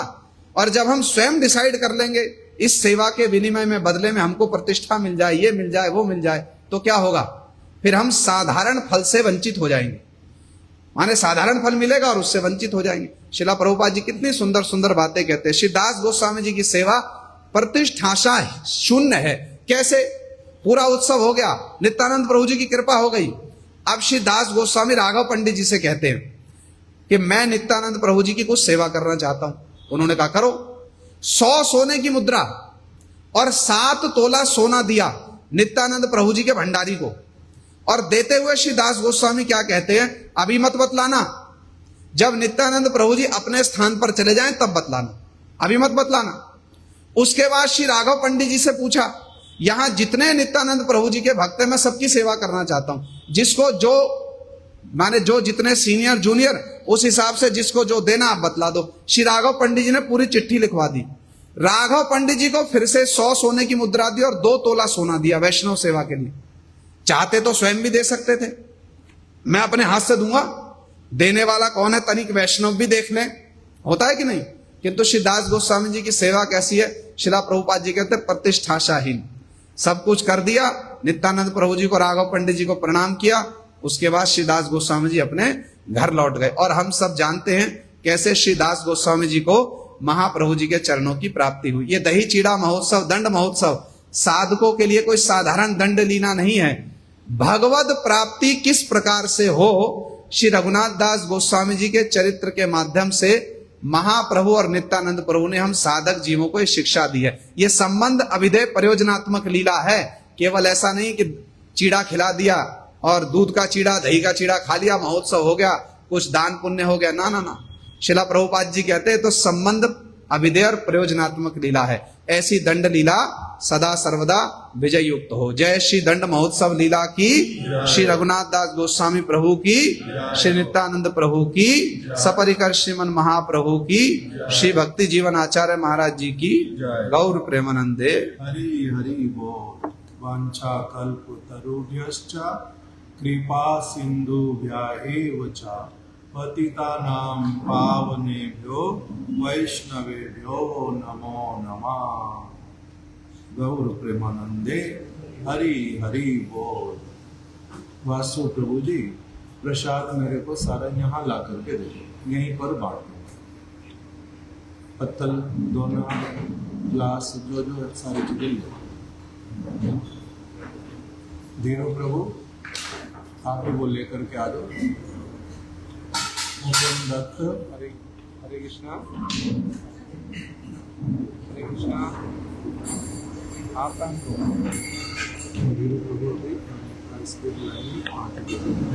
और जब हम स्वयं डिसाइड कर लेंगे इस सेवा के विनिमय में, बदले में हमको प्रतिष्ठा मिल जाए, ये मिल जाए, वो मिल जाए, तो क्या होगा, फिर हम साधारण फल से वंचित हो जाएंगे। माने साधारण फल मिलेगा और उससे वंचित हो जाएंगे। शिला प्रभुपाद जी कितनी सुंदर सुंदर बातें कहते हैं। श्री दास गोस्वामी जी की सेवा प्रतिष्ठाशा शून्य है। कैसे? पूरा उत्सव हो गया, नित्यानंद प्रभु जी की कृपा हो गई। अब श्री दास गोस्वामी राघव पंडित जी से कहते हैं कि मैं नित्यानंद प्रभु जी की कुछ सेवा करना चाहता हूं। उन्होंने कहा करो। 100 सोने की मुद्रा और 7 तोला सोना दिया नित्यानंद प्रभु जी के भंडारी को, और देते हुए श्री दास गोस्वामी क्या कहते हैं, अभी मत बतलाना, जब नित्यानंद प्रभु जी अपने स्थान पर चले जाएं तब बतलाना, अभी मत बतलाना। उसके बाद श्री राघव पंडित जी से पूछा, यहां जितने नित्यानंद प्रभु जी के भक्त हैं मैं सबकी सेवा करना चाहता हूं, जिसको जो माने जो जितने सीनियर जूनियर उस हिसाब से जिसको जो देना आप बतला दो। श्री राघव पंडित जी ने पूरी चिट्ठी लिखवा दी। राघव पंडित जी को फिर से 100 सोने की मुद्रा दी और 2 तोला सोना दिया वैष्णव सेवा के लिए। चाहते तो स्वयं भी दे सकते थे, मैं अपने हाथ से दूंगा, देने वाला कौन है, तनिक वैष्णव भी देख लें, होता है कि नहीं। किंतु श्री दास गोस्वामी जी की सेवा कैसी है, शिला प्रभुपाद जी कहते प्रतिष्ठाशाहीन, सब कुछ कर दिया। नित्यानंद प्रभु जी को, राघव पंडित जी को प्रणाम किया, उसके बाद श्री दास गोस्वामी जी अपने घर लौट गए। और हम सब जानते हैं कैसे श्री दास गोस्वामी जी को महाप्रभु जी के चरणों की प्राप्ति हुई। ये दही चीड़ा महोत्सव, दंड महोत्सव साधकों के लिए कोई साधारण दंड लीना नहीं है। भगवत प्राप्ति किस प्रकार से हो, श्री रघुनाथ दास गोस्वामी जी के चरित्र के माध्यम से महाप्रभु और नित्यानंद प्रभु ने हम साधक जीवों को शिक्षा दी है। ये संबंध अभिधेय प्रयोजनात्मक लीला है। केवल ऐसा नहीं कि चीड़ा खिला दिया और दूध का चीड़ा, दही का चीड़ा खा लिया, महोत्सव हो गया, कुछ दान पुण्य हो गया, ना ना ना। शिला प्रभुपाद जी कहते हैं तो संबंध अभिधेय और प्रयोजनात्मक लीला है। ऐसी दंड लीला सदा सर्वदा विजय युक्त हो। जय श्री दंड महोत्सव लीला की, श्री रघुनाथ दास गोस्वामी प्रभु की, श्री नित्यानंद प्रभु की, सपरिकर श्रीमन महाप्रभु की, श्री भक्ति जीवन आचार्य महाराज जी की, गौर प्रेमानंदे। हरि हरि बोल। वांछा कल्पतरुभ्यश्च कृपा सिन्धुभ्यैव च पतितानां पावनेभ्यो वैष्णवेभ्यो नमो नमः। गौर प्रेमानंदे। हरि हरि बोल। वासु प्रभु जी, प्रसाद मेरे को सारा यहाँ ला करके दे दो, यहीं पर बांट दो। पत्तल, दोना, ग्लास, जो जो सारी चीजें ले। धीरू प्रभु, आप ही वो लेकर के आ जाओ। मुकुंद दत्त, हरे हरे कृष्णा, हरे कृष्णा। आप काम करो। धीरू प्रभु,